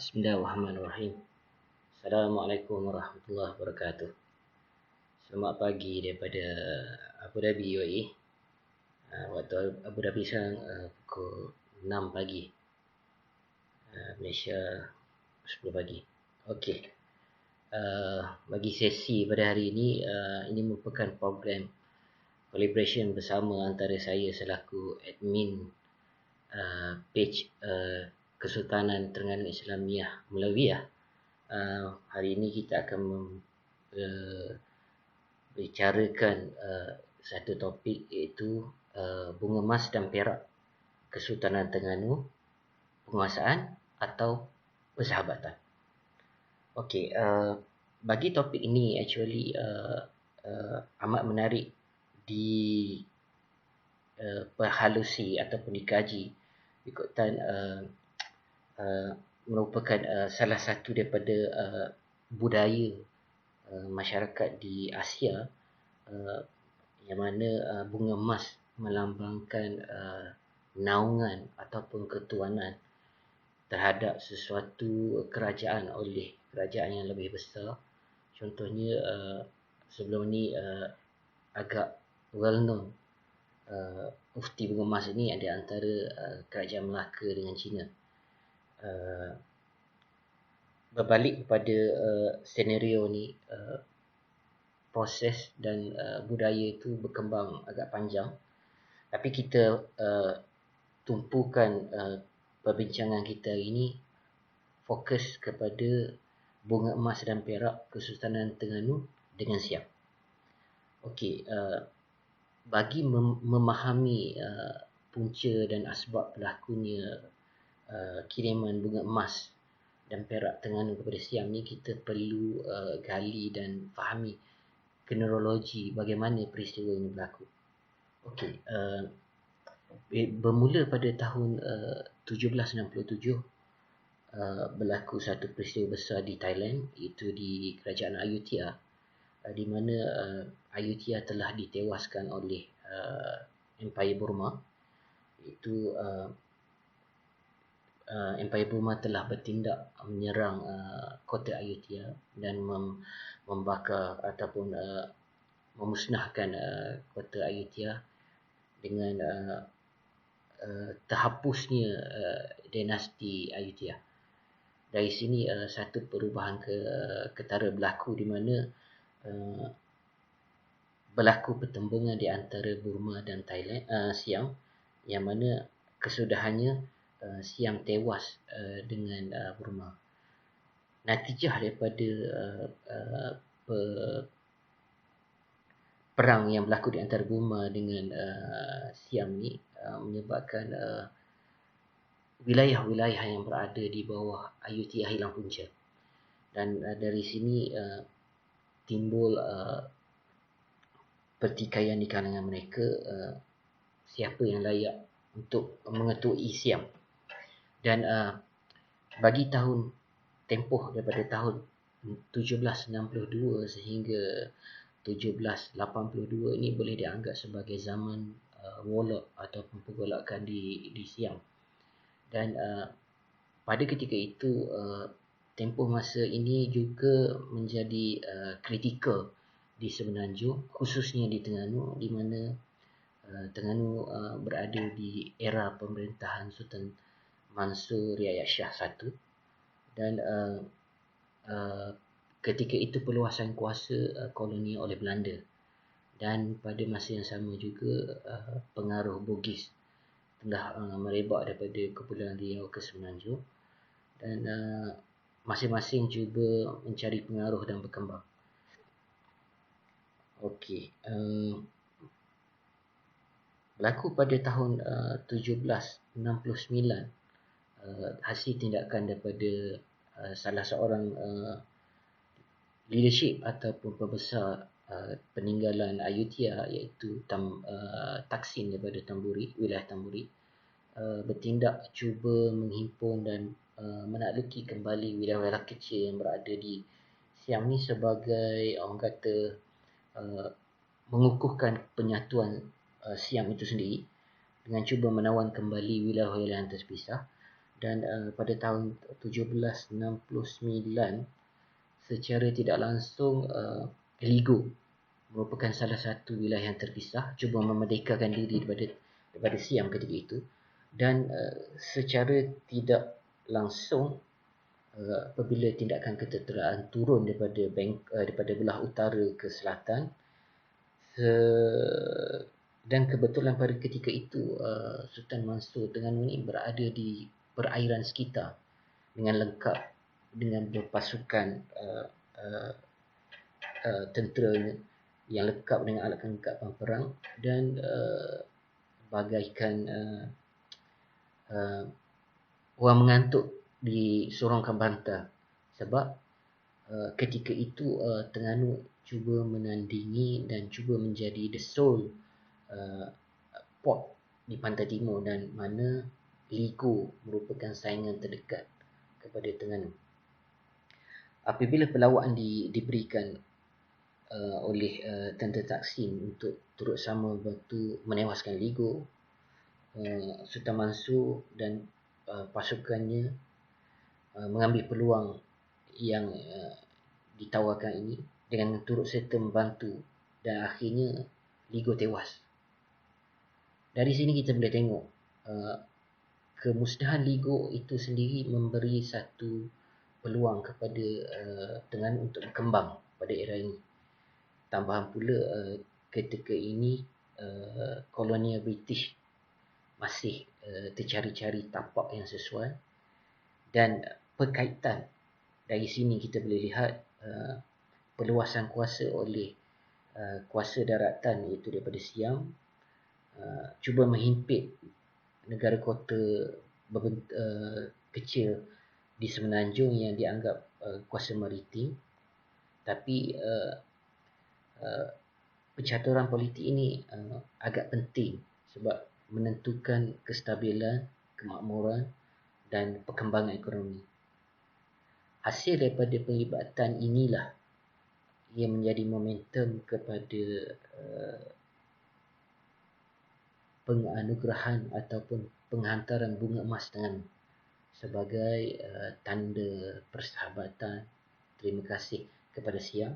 Bismillahirrahmanirrahim. Assalamualaikum warahmatullahi wabarakatuh. Selamat pagi daripada Abu Dhabi, UAE. Waktu Abu Dhabi sekarang pukul 6 pagi. Malaysia 10 pagi. Okey. Bagi sesi pada hari ini merupakan program collaboration bersama antara saya selaku admin page Kesultanan Terengganu Islamiah Melawiyah. Hari ini kita akan bicarakan satu topik, iaitu bunga emas dan perak Kesultanan Terengganu, penguasaan atau persahabatan. Okey, bagi topik ini actually amat menarik di perhalusi ataupun dikaji ikutan merupakan salah satu daripada budaya masyarakat di Asia, yang mana bunga emas melambangkan naungan ataupun ketuanan terhadap sesuatu kerajaan oleh kerajaan yang lebih besar. Contohnya sebelum ni agak well known, Mufti bunga emas ini ada antara kerajaan Melaka dengan China. Berbalik kepada senario ni, proses dan budaya itu berkembang agak panjang, tapi kita tumpukan perbincangan kita ini fokus kepada bunga emas dan perak Kesultanan Terengganu dengan Siam. Okey, bagi memahami punca dan asbab berlakunya kiriman bunga emas dan perak Terengganu kepada Siam ni, kita perlu gali dan fahami kronologi bagaimana peristiwa ini berlaku. Okey, bermula pada tahun 1767 berlaku satu peristiwa besar di Thailand, iaitu di kerajaan Ayutthaya, di mana Ayutthaya telah ditewaskan oleh Empire Burma. Iaitu Empire Burma telah bertindak menyerang kota Ayutthaya dan membakar ataupun memusnahkan kota Ayutthaya dengan terhapusnya dinasti Ayutthaya. Dari sini satu perubahan ketara berlaku, di mana berlaku pertembungan di antara Burma dan Thailand, Siam, yang mana kesudahannya Siam tewas dengan Burma. Natijah daripada perang yang berlaku di antara Burma dengan Siam ni menyebabkan wilayah-wilayah yang berada di bawah Ayutthaya hilang punca. Dan dari sini timbul pertikaian di kalangan mereka, siapa yang layak untuk mengetuai Siam. Dan bagi tahun tempoh daripada tahun 1762 sehingga 1782 ini boleh dianggap sebagai zaman warlord ataupun pergolakan di Siam. Dan pada ketika itu tempoh masa ini juga menjadi kritikal di Semenanjung, khususnya di Terengganu, di mana Terengganu berada di era pemerintahan Sultan Mansur Riayat Shah I. Dan ketika itu perluasan kuasa kolonial oleh Belanda, dan pada masa yang sama juga pengaruh Bugis telah merebak daripada Kepulauan Riau ke Semenanjung, dan masing-masing cuba mencari pengaruh dan berkembang. Okey, berlaku pada tahun 1769 hasil tindakan daripada salah seorang leadership ataupun pembesar peninggalan Ayutthaya, iaitu Taksin daripada Tamburi, wilayah Tamburi, bertindak cuba menghimpun dan menakluki kembali wilayah-wilayah kecil yang berada di Siam ni, sebagai orang kata mengukuhkan penyatuan Siam itu sendiri, dengan cuba menawan kembali wilayah-wilayah yang terpisah. dan pada tahun 1769 secara tidak langsung Ligo merupakan salah satu wilayah yang terpisah cuba memerdekakan diri daripada Siam ketika itu, dan secara tidak langsung apabila tindakan ketenteraan turun daripada belah utara ke selatan, dan kebetulan pada ketika itu Sultan Mansur Terengganu ini berada di perairan sekitar dengan lengkap dengan berpasukan tentera yang lengkap dengan alat kelengkapan perang, dan bagaikan orang mengantuk di sorongkan bantah, sebab ketika itu Terengganu cuba menandingi dan cuba menjadi the sole port di pantai timur, dan mana Ligo merupakan saingan terdekat kepada Terengganu. Apabila perlawanan diberikan oleh tentera Taksin untuk turut sama bantu menewaskan Ligo, Sultan Mansur dan pasukannya mengambil peluang yang ditawarkan ini dengan turut serta membantu, dan akhirnya Ligo tewas. Dari sini kita boleh tengok kemusnahan Ligo itu sendiri memberi satu peluang kepada Terengganu untuk berkembang pada era ini. Tambahan pula ketika ini kolonial British masih tercari-cari tapak yang sesuai, dan perkaitan dari sini kita boleh lihat perluasan kuasa oleh kuasa daratan iaitu daripada Siam cuba menghimpit negara kota kecil di Semenanjung yang dianggap kuasa maritim. Tapi percaturan politik ini agak penting sebab menentukan kestabilan, kemakmuran dan perkembangan ekonomi. Hasil daripada penglibatan inilah ia menjadi momentum kepada penganugerahan ataupun penghantaran bunga emas Terengganu sebagai tanda persahabatan, terima kasih kepada Siam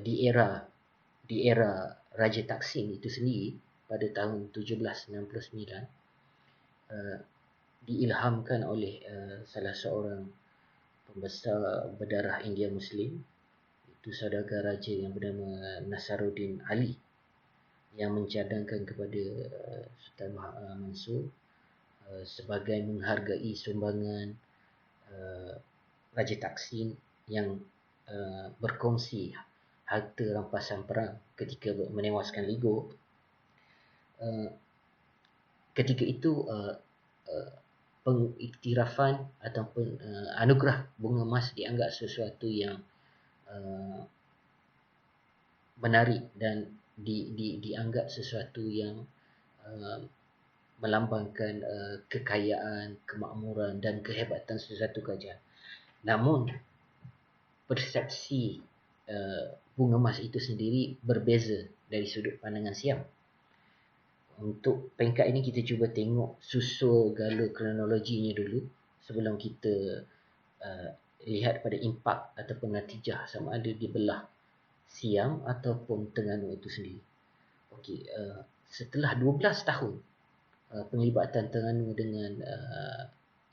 di era Raja Taksin itu sendiri pada tahun 1769, diilhamkan oleh salah seorang pembesar berdarah India Muslim, itu saudagar raja yang bernama Nasaruddin Ali, yang mencadangkan kepada Sultan Mansur sebagai menghargai sumbangan Raja Taksin yang berkongsi harta rampasan perang ketika menewaskan Ligo. Ketika itu pengiktirafan ataupun anugerah bunga emas dianggap sesuatu yang menarik dan dianggap sesuatu yang melambangkan kekayaan, kemakmuran dan kehebatan sesuatu kerajaan. Namun persepsi bunga emas itu sendiri berbeza dari sudut pandangan Siam. Untuk peringkat ini kita cuba tengok susul gala kronologinya dulu sebelum kita lihat pada impak ataupun natijah sama ada di belah Siam ataupun Terengganu itu sendiri. Okey, setelah 12 tahun penglibatan Terengganu dengan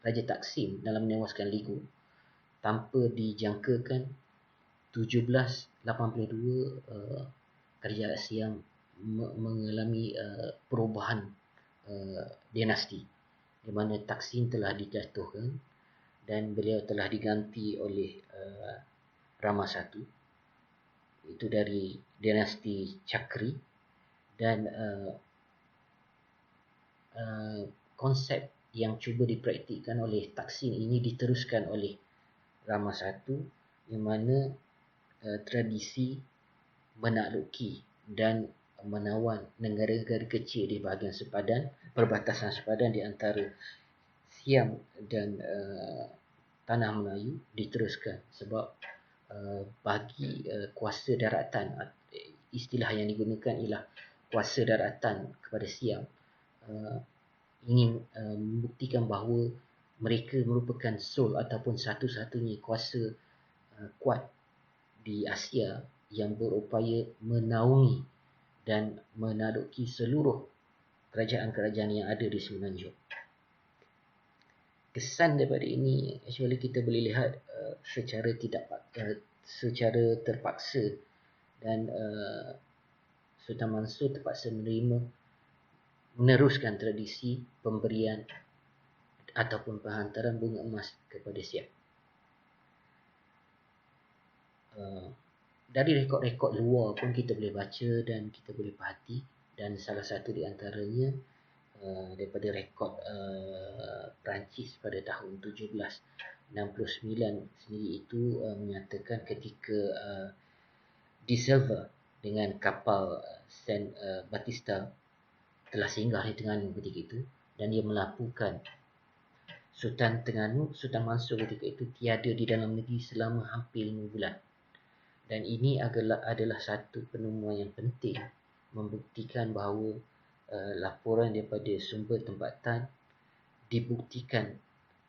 Raja Taksin dalam menewaskan Ligo, tanpa dijangkakan 1782 kerajaan Siam mengalami perubahan dinasti, di mana Taksin telah dijatuhkan dan beliau telah diganti oleh Rama I, itu dari dinasti Chakri, dan konsep yang cuba dipraktikkan oleh Taksin ini diteruskan oleh Rama I, yang mana tradisi menakluki dan menawan negara-negara kecil di bahagian sepadan, perbatasan sepadan di antara Siam dan Tanah Melayu diteruskan, sebab bagi kuasa daratan, istilah yang digunakan ialah kuasa daratan kepada Siam, ingin membuktikan bahawa mereka merupakan sole ataupun satu-satunya kuasa kuat di Asia yang berupaya menaungi dan menaklukki seluruh kerajaan-kerajaan yang ada di Semenanjung. Kesan daripada ini actually kita boleh lihat secara terpaksa, dan Sultan Mansur terpaksa meneruskan tradisi pemberian ataupun penghantaran bunga emas kepada Siam. Dari rekod-rekod luar pun kita boleh baca dan kita boleh perhati, dan salah satu di antaranya daripada rekod Perancis pada tahun 1769 sendiri itu menyatakan ketika De Silva dengan kapal Saint Batista telah singgah di Terengganu ketika itu, dan dia melaporkan Sultan Mansur ketika itu tiada di dalam negeri selama hampir 5 bulan. Dan ini adalah satu penemuan yang penting membuktikan bahawa laporan daripada sumber tempatan dibuktikan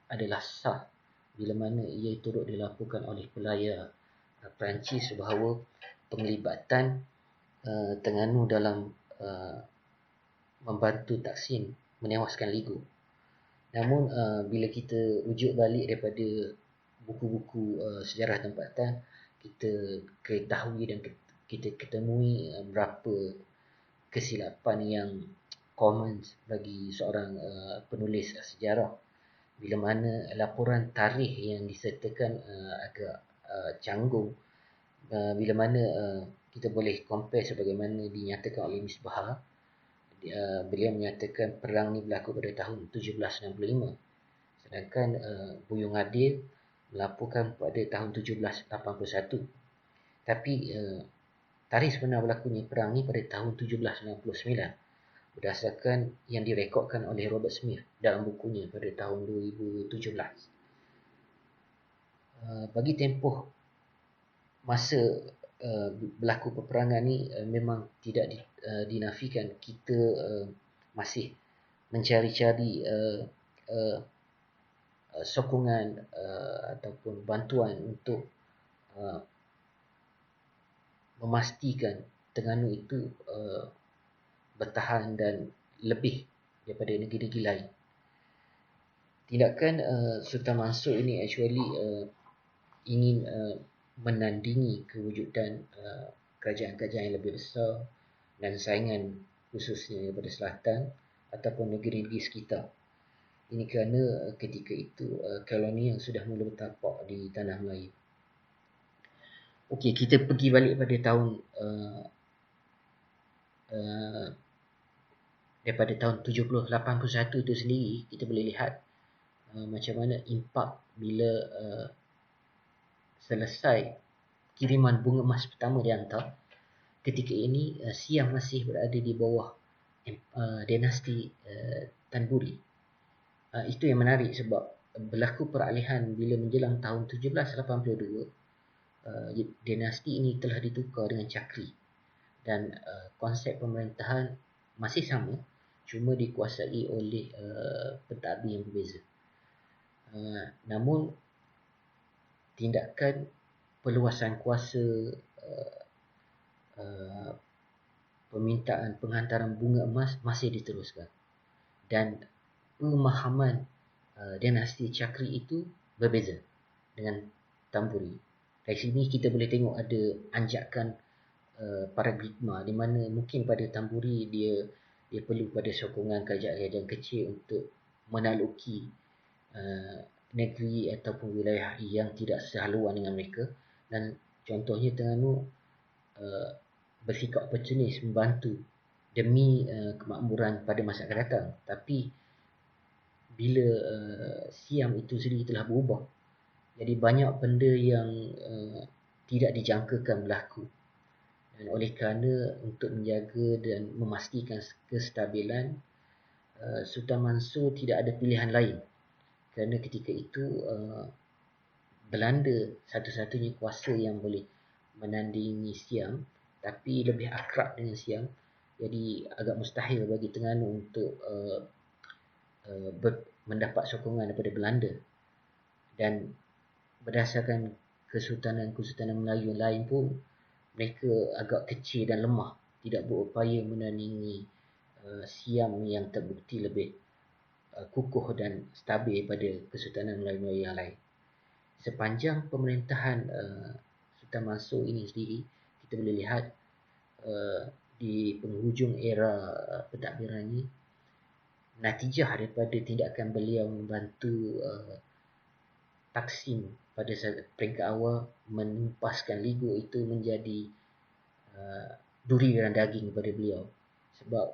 adalah sah bila mana ia turut dilaporkan oleh pelayar Perancis bahawa penglibatan Terengganu dalam membantu Taksin menewaskan Ligo. Namun bila kita rujuk balik daripada buku-buku sejarah tempatan, kita ketahui dan kita ketemui berapa kesilapan yang common bagi seorang penulis sejarah, bila mana laporan tarikh yang disertakan agak canggung, bila mana kita boleh compare sebagaimana dinyatakan oleh Misbah. Beliau menyatakan perang ni berlaku pada tahun 1765, sedangkan Buyung Adil melaporkan pada tahun 1781. Tapi tarikh sebenar berlakunya perang ni pada tahun 1769 berdasarkan yang direkodkan oleh Robert Smith dalam bukunya pada tahun 2017. Bagi tempoh masa berlaku peperangan ni memang tidak dinafikan kita masih mencari-cari sokongan ataupun bantuan untuk memastikan Terengganu itu bertahan dan lebih daripada negeri-negeri lain. Tindakan Sultan Mansur ini actually ingin menandingi kewujudan kerajaan-kerajaan yang lebih besar dan saingan khususnya daripada selatan ataupun negeri-negeri sekitar. Ini kerana ketika itu koloni yang sudah mula bertapak di tanah Melayu. Okey, kita pergi balik pada tahun daripada tahun 1781 itu sendiri, kita boleh lihat macam mana impak bila selesai kiriman bunga emas pertama dihantar. Ketika ini Siam masih berada di bawah dinasti Tanburi. Itu yang menarik sebab berlaku peralihan bila menjelang tahun 1782. Dinasti ini telah ditukar dengan Chakri, dan konsep pemerintahan masih sama, cuma dikuasai oleh pentadbir yang berbeza. Namun tindakan perluasan kuasa, permintaan penghantaran bunga emas masih diteruskan, dan pemahaman dinasti Chakri itu berbeza dengan Tanburi. Dari sini kita boleh tengok ada anjakan paradigma di mana mungkin pada Tanburi dia perlu pada sokongan kerajaan-kerajaan kecil untuk menakluki negeri ataupun wilayah yang tidak sehaluan dengan mereka, dan contohnya Terengganu bersikap oportunis membantu demi kemakmuran pada masa akan datang. Tapi bila Siam itu sendiri telah berubah, jadi banyak benda yang tidak dijangkakan berlaku, dan oleh kerana untuk menjaga dan memastikan kestabilan, Sultan Mansur tidak ada pilihan lain, kerana ketika itu Belanda satu-satunya kuasa yang boleh menandingi Siam, tapi lebih akrab dengan Siam. Jadi agak mustahil bagi Terengganu untuk mendapat sokongan daripada Belanda, dan berdasarkan kesultanan-kesultanan Melayu lain pun mereka agak kecil dan lemah, tidak berupaya menandingi Siam yang terbukti lebih kukuh dan stabil pada kesultanan Melayu-Melayu yang lain. Sepanjang pemerintahan Sultan Mansur ini sendiri, kita boleh lihat di penghujung era pentadbiran ini, natijah daripada tindakan beliau membantu Taksim pada peringkat awal menempaskan Ligo itu menjadi duri dan daging kepada beliau. Sebab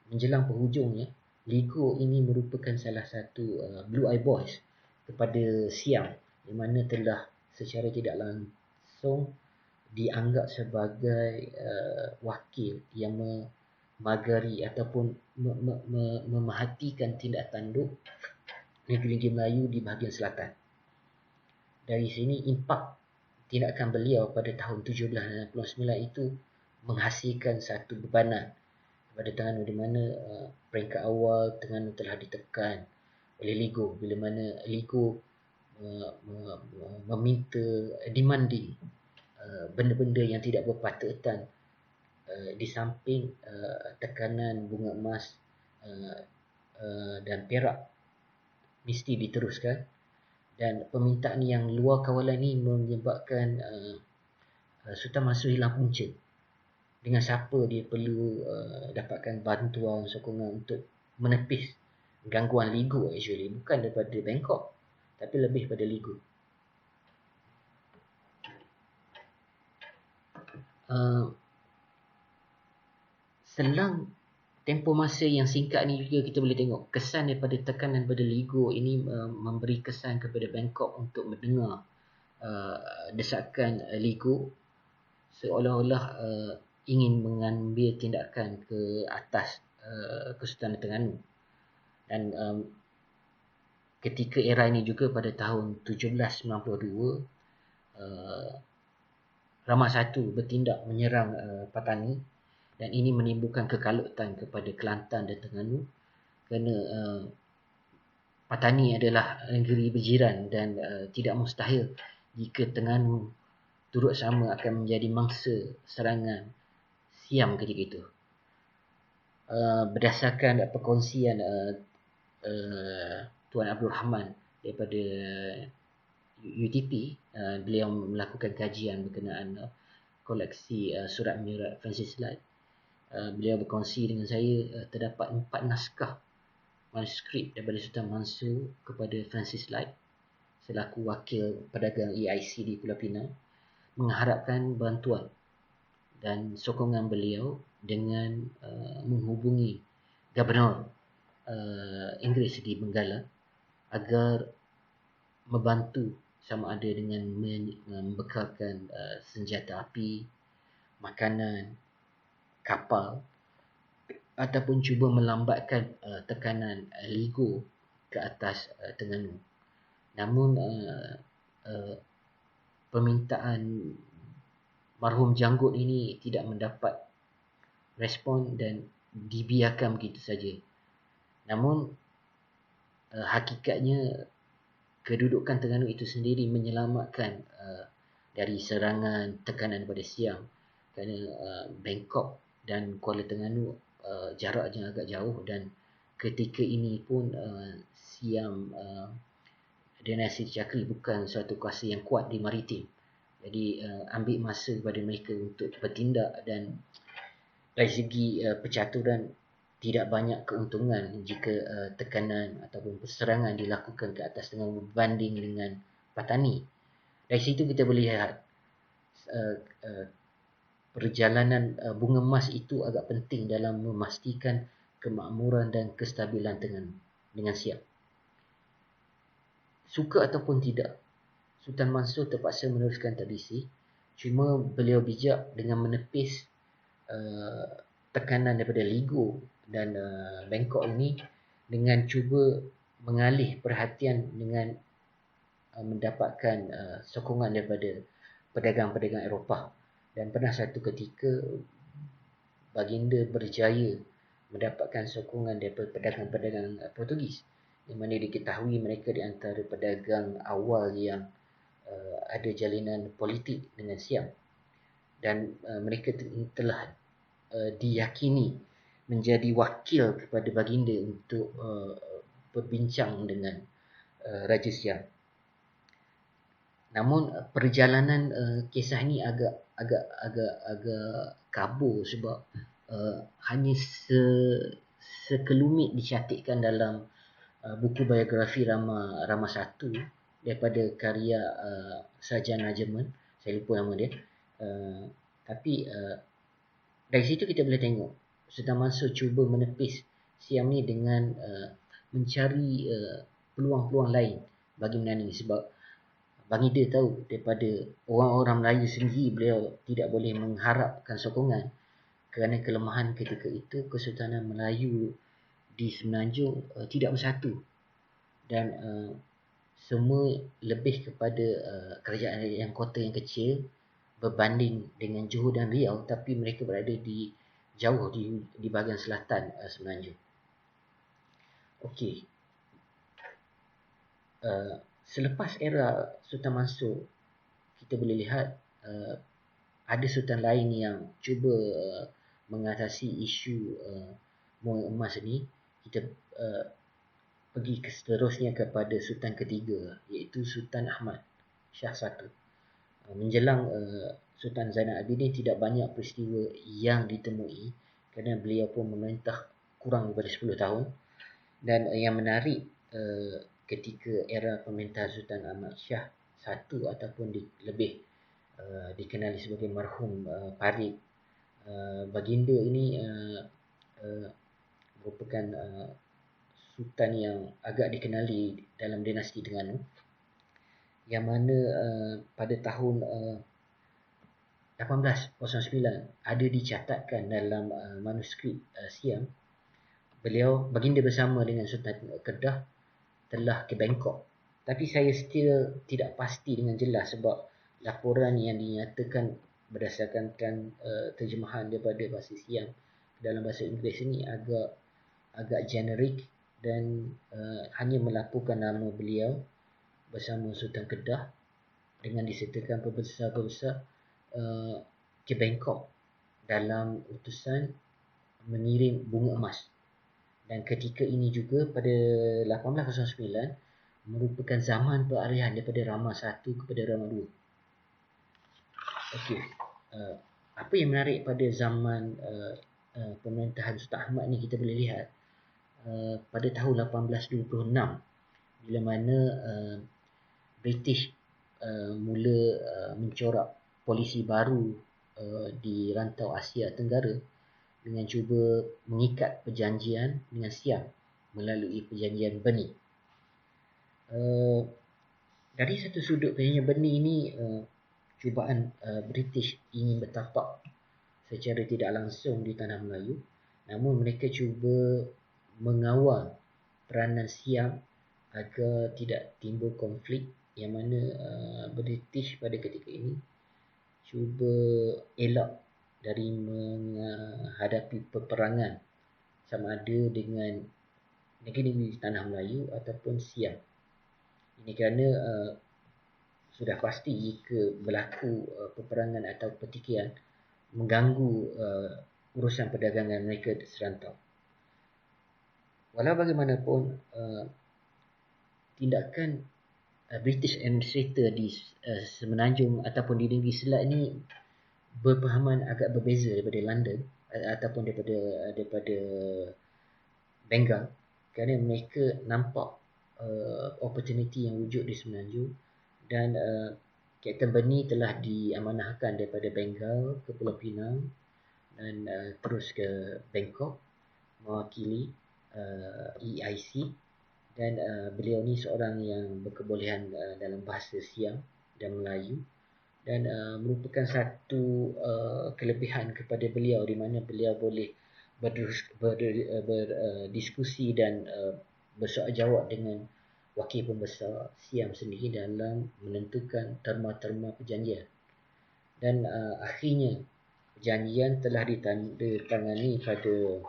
menjelang penghujungnya, Ligo ini merupakan salah satu Blue Eye Boys kepada Siam, di mana telah secara tidak langsung dianggap sebagai wakil yang memagari ataupun memerhatikan tindak tanduk negeri Melayu di bahagian selatan. Dari sini impak tindakan beliau pada tahun 1769 itu menghasilkan satu bebanan pada Terengganu, di mana peringkat awal Terengganu telah ditekan oleh Ligo, bila mana Ligo meminta demanding benda-benda yang tidak berpatutan, di samping tekanan bunga emas dan perak mesti diteruskan, dan permintaan yang luar kawalan ini menyebabkan Sultan Mansur hilang punca dengan siapa dia perlu dapatkan bantuan sokongan untuk menepis gangguan Ligo. Actually bukan daripada Bangkok, tapi lebih pada Ligo. Selang tempoh masa yang singkat ni juga kita boleh tengok kesan daripada tekanan pada Ligo ini memberi kesan kepada Bangkok untuk mendengar desakan Ligo, seolah-olah ingin mengambil tindakan ke atas Kesultanan Terengganu. Dan ketika era ini juga pada tahun 1792, Rahmat I bertindak menyerang Patani, dan ini menimbulkan kekalutan kepada Kelantan dan Terengganu, kerana Patani adalah negeri berjiran dan tidak mustahil jika Terengganu turut sama akan menjadi mangsa serangan Siam ketika itu. Berdasarkan perkongsian Tuan Abdul Rahman daripada UTP, beliau melakukan kajian berkenaan koleksi surat menyurat Francis Light. Beliau berkongsi dengan saya terdapat 4 naskah manuskrip daripada Sultan Mansur kepada Francis Light selaku wakil pedagang EIC di Pulau Pinang, mengharapkan bantuan dan sokongan beliau dengan menghubungi Gubernur Inggeris di Benggala agar membantu sama ada dengan membekalkan senjata api, makanan, kapal, ataupun cuba melambatkan tekanan Ligo ke atas Terengganu. Namun permintaan marhum Janggut ini tidak mendapat respon dan dibiarkan begitu saja. Namun hakikatnya kedudukan Terengganu itu sendiri menyelamatkan dari serangan tekanan pada Siam, kerana Bangkok dan Kuala Terengganu jaraknya agak jauh, dan ketika ini pun Siam dinasti Cakri bukan suatu kuasa yang kuat di maritim. Jadi ambil masa kepada mereka untuk bertindak, dan dari segi percaturan tidak banyak keuntungan jika tekanan ataupun serangan dilakukan ke atas dengan berbanding dengan Patani. Dari situ kita boleh lihat perjalanan bunga emas itu agak penting dalam memastikan kemakmuran dan kestabilan dengan Siam. Suka ataupun tidak, Sultan Mansur terpaksa meneruskan tradisi. Cuma beliau bijak dengan menepis tekanan daripada Ligo dan Bangkok ini dengan cuba mengalih perhatian dengan mendapatkan sokongan daripada pedagang-pedagang Eropah. Dan pernah satu ketika baginda berjaya mendapatkan sokongan daripada pedagang-pedagang Portugis, di mana diketahui mereka di antara pedagang awal yang ada jalinan politik dengan Siam, dan mereka telah diyakini menjadi wakil kepada baginda untuk berbincang dengan Raja Siam. Namun perjalanan kisah ini agak kabur sebab hanya sekelumit dicantikkan dalam buku biografi Rama I daripada karya sarjana Jerman, saya lupa nama dia. Tapi dari situ kita boleh tengok Sultan Mansur cuba menepis Siam ni dengan mencari peluang-peluang lain bagi menandingi, sebab baginda tahu daripada orang-orang Melayu sendiri beliau tidak boleh mengharapkan sokongan kerana kelemahan ketika itu Kesultanan Melayu di Semenanjung tidak bersatu, dan semua lebih kepada kerajaan yang kota yang kecil berbanding dengan Johor dan Riau, tapi mereka berada jauh di bahagian selatan Semenanjung. Okey. Selepas era Sultan Mansur, kita boleh lihat ada sultan lain yang cuba mengatasi isu moe emas ni. Kita pergi seterusnya kepada sultan ketiga, iaitu Sultan Ahmad Shah I. Menjelang Sultan Zainal Abidin tidak banyak peristiwa yang ditemui kerana beliau pun memerintah kurang daripada 10 tahun. Dan yang menarik ketika era pemerintahan Sultan Ahmad Shah I ataupun lebih dikenali sebagai marhum Parik, baginda ini merupakan sultan yang agak dikenali dalam dinasti Terengganu, yang mana pada tahun 1809 ada dicatatkan dalam manuskrip Siam, baginda bersama dengan Sultan Kedah telah ke Bangkok. Tapi saya still tidak pasti dengan jelas sebab laporan yang dinyatakan berdasarkan terjemahan daripada bahasa Siam dalam bahasa Inggeris ini agak generik dan hanya melaporkan nama beliau bersama Sultan Kedah dengan disertakan pembesar-pembesar ke Bangkok dalam utusan mengirim bunga emas. Dan ketika ini juga pada 1809 merupakan zaman peralihan daripada Rama I kepada Rama II. Okey, apa yang menarik pada zaman pemerintahan Sultan Ahmad ni, kita boleh lihat pada tahun 1826 bila mana British mula mencorak polisi baru di rantau Asia Tenggara dengan cuba mengikat perjanjian dengan Siam melalui perjanjian Beni. Dari satu sudut, perjanjian Beni ini cubaan British ingin bertapak secara tidak langsung di tanah Melayu, namun mereka cuba mengawal peranan Siam agar tidak timbul konflik, yang mana British pada ketika ini cuba elak dari menghadapi peperangan sama ada dengan negeri di tanah Melayu ataupun Siam. Ini kerana sudah pasti jika berlaku peperangan atau pertikaian mengganggu urusan perdagangan mereka serantau. Walau bagaimanapun, tindakan British Administrator di Semenanjung ataupun di negeri Selat ini berpahaman agak berbeza daripada London ataupun daripada Bengal, kerana mereka nampak opportunity yang wujud di Semenanjung, dan Kapten Beni telah diamanahkan daripada Bengal ke Pulau Pinang dan terus ke Bangkok mewakili EIC, dan beliau ni seorang yang berkebolehan dalam bahasa Siam dan Melayu, dan merupakan satu kelebihan kepada beliau di mana beliau boleh berdiskusi dan bersoal jawab dengan wakil pembesar Siam sendiri dalam menentukan terma-terma perjanjian. Dan akhirnya perjanjian telah ditandatangani pada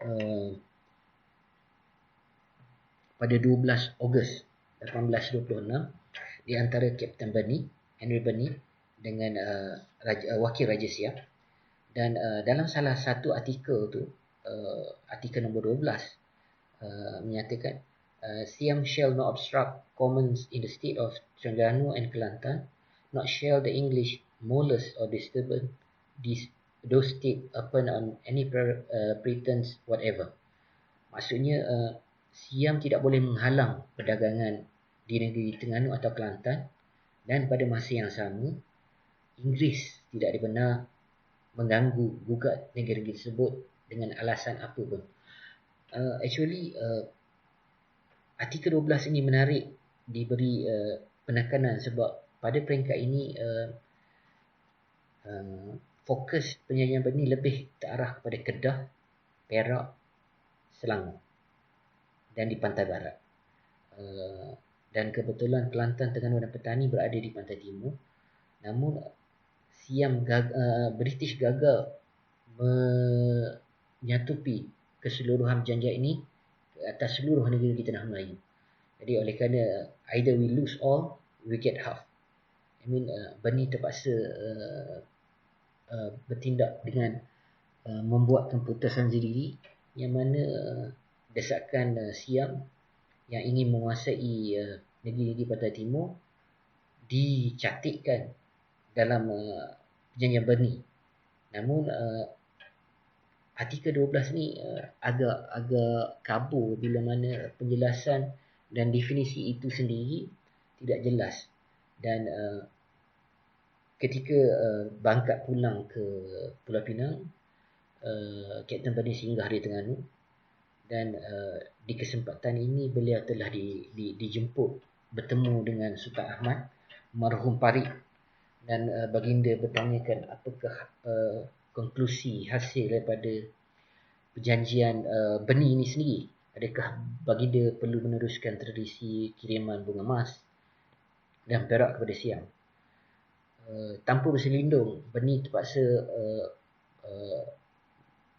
uh, pada 12 Ogos 1826 di antara Kapten Henry Burney dengan wakil Raja Siam. Dan dalam salah satu artikel tu, artikel nombor 12, menyatakan Siam shall not obstruct commerce in the state of Terengganu and Kelantan, not shall the English molest or disturb those state upon on any pretense whatever. Maksudnya Siam tidak boleh menghalang perdagangan di negeri Terengganu atau Kelantan, dan pada masa yang sama Inggeris tidak dibenar mengganggu gugat negeri tersebut dengan alasan apa pun. Artikel 12 ini menarik diberi penekanan sebab pada peringkat ini fokus penyajian benih lebih terarah kepada Kedah, Perak, Selangor dan di pantai barat. Dan kebetulan Kelantan, Terengganu dan Petani berada di pantai timur. Namun British gagal menyatupi keseluruhan perjanjian ini ke atas seluruh negeri di Tanah Melayu. Jadi oleh kerana either we lose all, we get half. Bani terpaksa bertindak dengan membuat keputusan sendiri, yang mana desakan Siam yang ingin menguasai negeri-negeri pantai timur dicatatkan dalam perjanjian Bani. Namun artikel 12 ni agak kabur bila mana penjelasan dan definisi itu sendiri tidak jelas. Dan ketika berangkat pulang ke Pulau Pinang, Kapten Bani singgah di Terengganu, dan di kesempatan ini beliau telah dijemput bertemu dengan Sultan Ahmad, marhum Parik, dan baginda bertanyakan apakah konklusi hasil daripada perjanjian Bani ini sendiri. Adakah baginda perlu meneruskan tradisi kiriman bunga emas dan perak kepada Siam? Tanpa berselindung, Bani terpaksa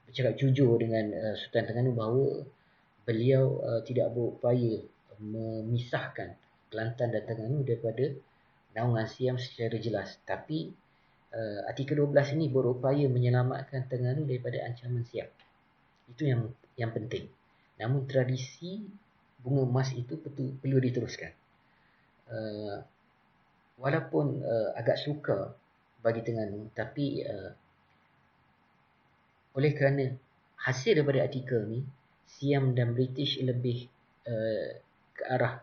bercakap jujur dengan Sultan Terengganu bahawa beliau tidak berupaya memisahkan Kelantan dan Terengganu daripada naungan Siam secara jelas. Tapi artikel 12 ini berupaya menyelamatkan Terengganu daripada ancaman Siam. Itu yang penting. Namun tradisi bunga emas itu perlu diteruskan. Walaupun agak sukar bagi Terengganu, tapi oleh kerana hasil daripada artikel ni, Siam dan British lebih ke arah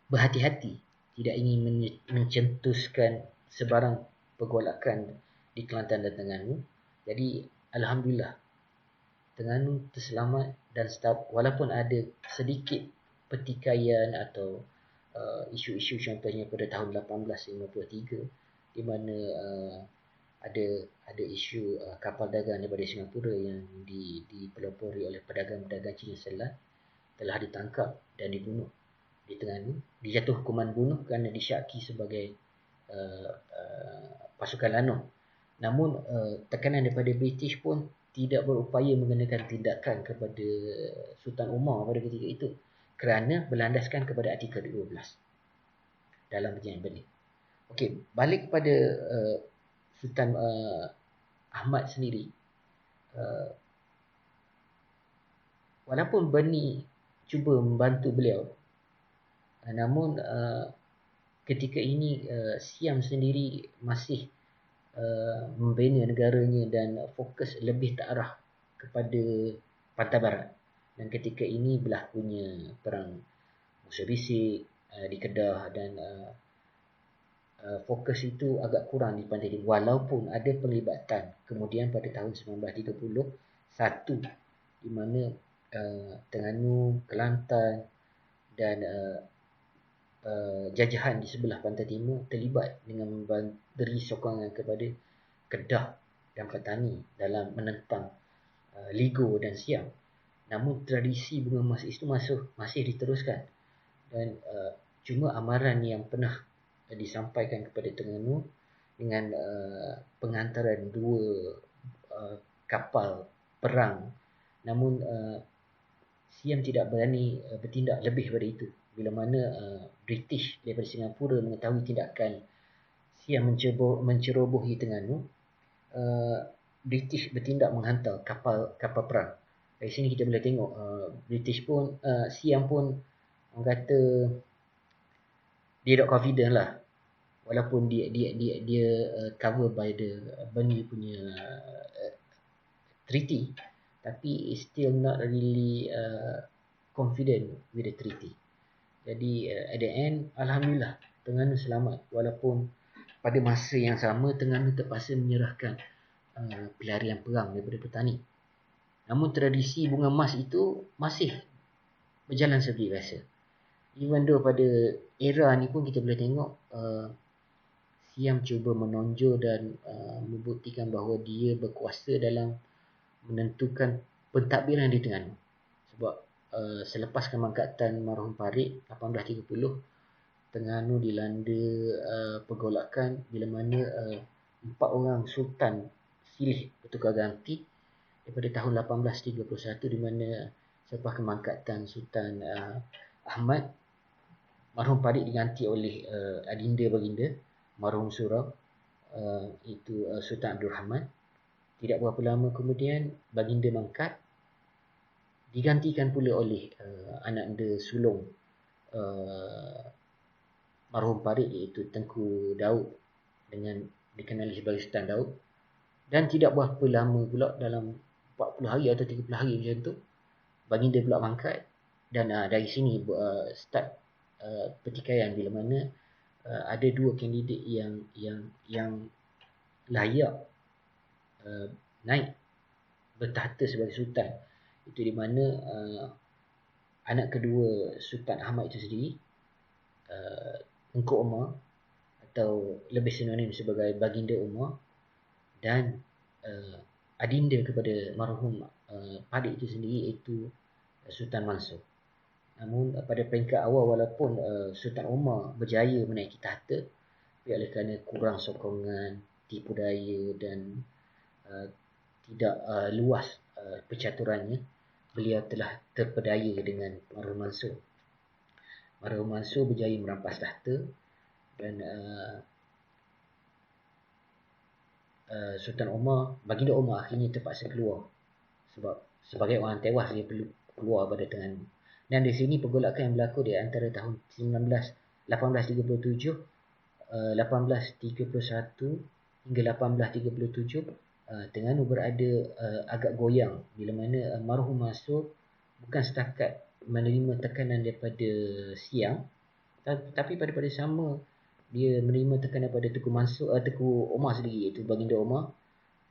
berhati-hati, tidak ingin mencetuskan sebarang pergolakan di Kelantan dan Terengganu. Jadi alhamdulillah Terengganu terselamat, dan walaupun ada sedikit pertikaian atau isu-isu contohnya pada tahun 1853 di mana ada isu kapal dagang daripada Singapura yang dipelopori oleh pedagang-pedagang Cina Selat telah ditangkap dan dibunuh di Terengganu, dijatuh hukuman bunuh kerana disyaki sebagai pasukan Lanun. Namun tekanan daripada British pun tidak berupaya mengenakan tindakan kepada Sultan Umar pada ketika itu, kerana berlandaskan kepada artikel 12 dalam perjanjian Bani. Okey, balik kepada Sultan Ahmad sendiri. Walaupun Bani cuba membantu beliau, namun ketika ini Siam sendiri masih membina negaranya dan fokus lebih terarah kepada pantai barat. Dan ketika ini berlakunya perang musuh bisik di Kedah, dan fokus itu agak kurang di pantai timur, walaupun ada penglibatan kemudian pada tahun 1931 di mana Terengganu, Kelantan dan jajahan di sebelah pantai timur terlibat dengan memberi sokongan kepada Kedah dan Petani dalam menentang Ligo dan Siam. Namun tradisi bunga emas itu masih diteruskan, dan cuma amaran yang pernah disampaikan kepada Terengganu dengan pengantaran dua kapal perang Namun Siam tidak berani bertindak lebih daripada itu. Bila mana British daripada Singapura mengetahui tindakan Siam mencerobohi Terengganu, British bertindak menghantar kapal perang. Dari sini kita boleh tengok British pun, Siam pun orang kata dia tak confident lah, walaupun dia cover by the Burnley punya treaty, tapi still not really confident with the treaty. Jadi at the end, alhamdulillah Terengganu selamat, walaupun pada masa yang sama Terengganu terpaksa menyerahkan pelarian perang daripada petani. Namun tradisi bunga emas itu masih berjalan seperti biasa. Even though pada era ni pun kita boleh tengok Siam cuba menonjol dan membuktikan bahawa dia berkuasa dalam menentukan pentadbiran di Terengganu. Sebab selepas keangkatan marhum Parit 1830, Terengganu dilanda pergolakan bila mana 4 orang sultan silih bertukar ganti daripada tahun 1831, di mana selepas keangkatan Sultan Ahmad, marhum Parit diganti oleh adinda baginda marhum Surau, itu Sultan Abdul Rahman. Tidak berapa lama kemudian baginda mangkat, digantikan pula oleh ananda sulung marhum Parit, iaitu Tengku Daud, dengan dikenali sebagai Sultan Daud. Dan tidak berapa lama pula, dalam 40 hari atau 30 hari macam tu, baginda pula mangkat. Dan dari sini start pertikaian bila mana ada 2 kandidat yang layak naik bertahta sebagai sultan. Itu di mana anak kedua Sultan Ahmad itu sendiri, Tengku Umar, atau lebih sinonim sebagai Baginda Umar, dan adinda kepada marhum Parit itu sendiri, iaitu Sultan Mansur. Namun pada peringkat awal, walaupun Sultan Umar berjaya menaiki tahta, tapi oleh kerana kurang sokongan, tipu daya dan tidak luas percaturannya, beliau telah terpedaya dengan marhum Mansur. Marhum Mansur berjaya merampas tahta, dan Sultan Umar, Baginda Umar akhirnya terpaksa keluar, sebab sebagai orang tewas dia perlu keluar pada Terengganu. Dan di sini pergolakan yang berlaku di antara tahun 1837, 1831 hingga 1837, Terengganu berada agak goyang, bila mana marhum Mansur bukan setakat menerima tekanan daripada Siam, tapi pada sama dia menerima tekanan daripada Tengku Umar sendiri, iaitu Baginda Umar,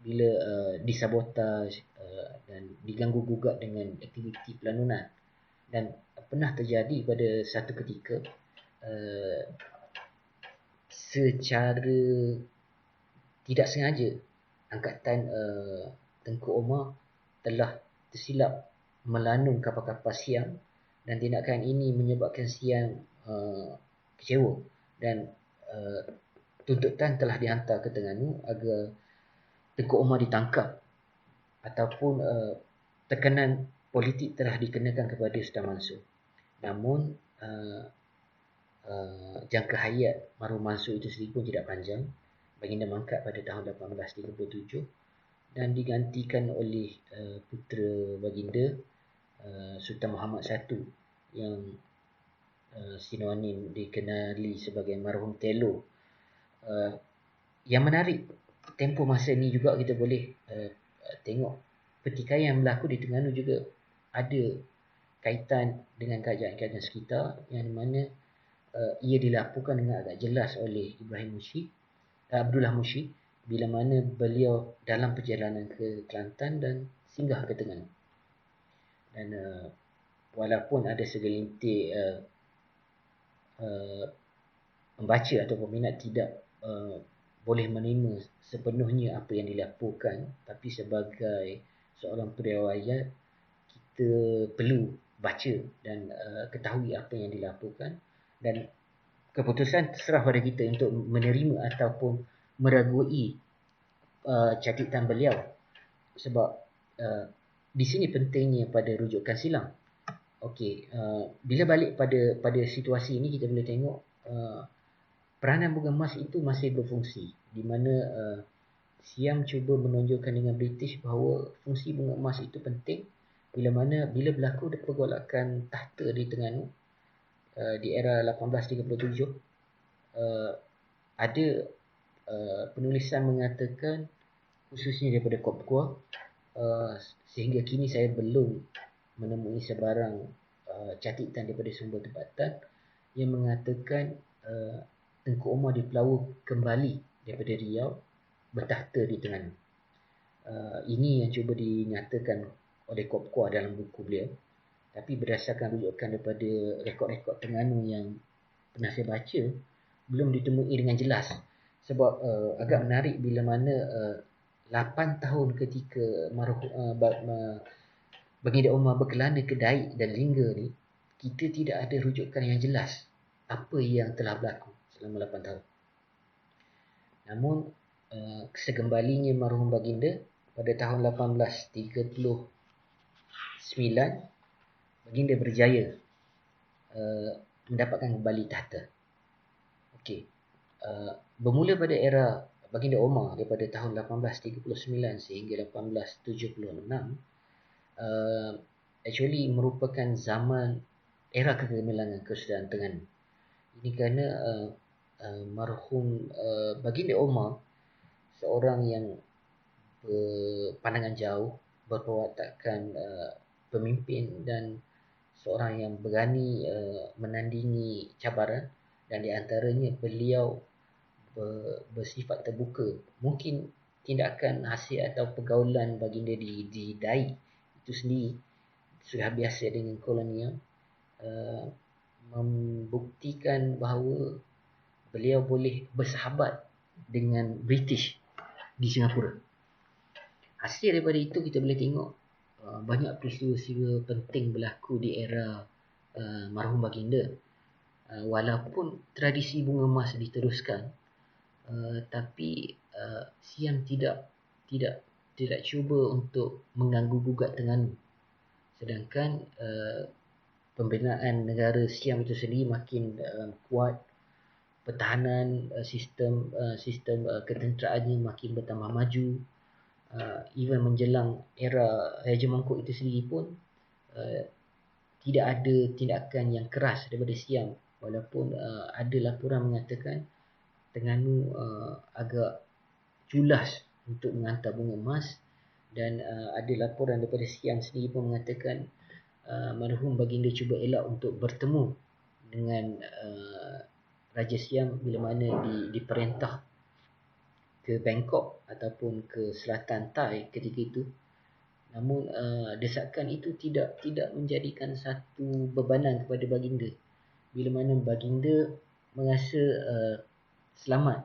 bila disabotaj dan diganggu gugat dengan aktiviti pelanunan. Dan pernah terjadi pada satu ketika secara tidak sengaja angkatan Tengku Umar telah tersilap melanung kapal-kapal Siam, dan tindakan ini menyebabkan Siam kecewa, dan tuntutan telah dihantar ke Terengganu agar Tengku Umar ditangkap, ataupun tekanan politik telah dikenakan kepada Sultan Mansur. Namun jangka hayat marhum Mansur itu sendiri pun tidak panjang. Baginda mangkat pada tahun 1837 dan digantikan oleh putera baginda, Sultan Muhammad I, yang sinonim dikenali sebagai marhum Tello. Yang menarik, tempoh masa ni juga kita boleh tengok pertikaian yang berlaku di Terengganu juga ada kaitan dengan kerajaan-kerajaan sekitar, yang mana ia dilaporkan dengan agak jelas oleh Abdullah Mushi, bila mana beliau dalam perjalanan ke Kelantan dan singgah ke Terengganu. Dan walaupun ada segelintir pembaca atau peminat tidak boleh menerima sepenuhnya apa yang dilaporkan, tapi sebagai seorang periwayat, kita perlu baca dan ketahui apa yang dilaporkan, dan keputusan terserah pada kita untuk menerima ataupun meragui catatan beliau. Sebab di sini pentingnya pada rujukan silam. Okey, bila balik pada situasi ini, kita boleh tengok peranan bunga emas itu masih berfungsi, di mana Siam cuba menonjolkan dengan British bahawa fungsi bunga emas itu penting bila berlaku pergolakan tahta di Terengganu di era 1837. Ada penulisan mengatakan, khususnya daripada Kopkua, sehingga kini saya belum menemui sebarang catatan daripada sumber tempatan yang mengatakan Tengku Umar dipelawa kembali daripada Riau bertahta di Terengganu. Ini yang cuba dinyatakan oleh Kopkua dalam buku beliau. Tapi berdasarkan rujukan daripada rekod-rekod Terengganu yang pernah saya baca, belum ditemui dengan jelas. Sebab agak menarik bila mana 8 tahun ketika Baginda Umar berkelana ke Daik dan Lingga ni, kita tidak ada rujukan yang jelas apa yang telah berlaku selama 8 tahun. Namun segembalinya marhum baginda pada tahun 1839, baginda berjaya mendapatkan kembali tahta. Okey, bermula pada era baginda Umar daripada tahun 1839 sehingga 1876, actually merupakan zaman era kegemilangan Kesultanan Terengganu. Ini kerana marhum baginda Umar seorang yang berpandangan jauh, berperwatakan pemimpin dan seorang yang berani menandingi cabaran, dan di antaranya beliau bersifat terbuka. Mungkin tindakan hasil atau pergaulan baginda di Daik itu sendiri sudah biasa dengan kolonial, membuktikan bahawa beliau boleh bersahabat dengan British di Singapura. Hasil daripada itu kita boleh tengok banyak peristiwa-peristiwa penting berlaku di era marhum baginda. Walaupun tradisi bunga emas diteruskan, tapi Siam tidak cuba untuk mengganggu gugat Terengganu. Sedangkan pembinaan negara Siam itu sendiri makin kuat, pertahanan sistem ketenteraannya makin bertambah maju. Even menjelang era Raja Mangkuk itu sendiri pun tidak ada tindakan yang keras daripada Siam, walaupun ada laporan mengatakan Terengganu agak culas untuk menghantar bunga emas, dan ada laporan daripada Siam sendiri pun mengatakan marhum baginda cuba elak untuk bertemu dengan Raja Siam bila mana diperintah ke Bangkok ataupun ke selatan Thai ketika itu. Namun desakan itu tidak menjadikan satu bebanan kepada baginda, bila mana baginda merasa selamat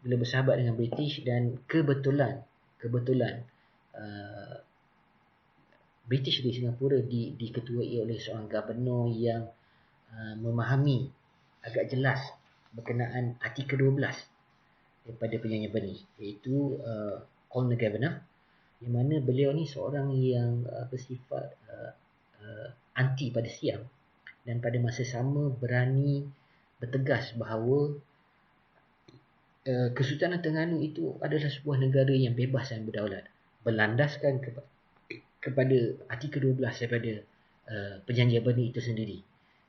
bila bersahabat dengan British, dan kebetulan British di Singapura diketuai oleh seorang gubernur yang memahami agak jelas berkenaan artikel 12 daripada Perjanjian Bern, iaitu Colonial Governor, yang mana beliau ni seorang yang bersifat anti pada Siam, dan pada masa sama berani bertegas bahawa Kesultanan Terengganu itu adalah sebuah negara yang bebas dan berdaulat, berlandaskan kepada artikel 12 daripada Perjanjian Bern itu sendiri,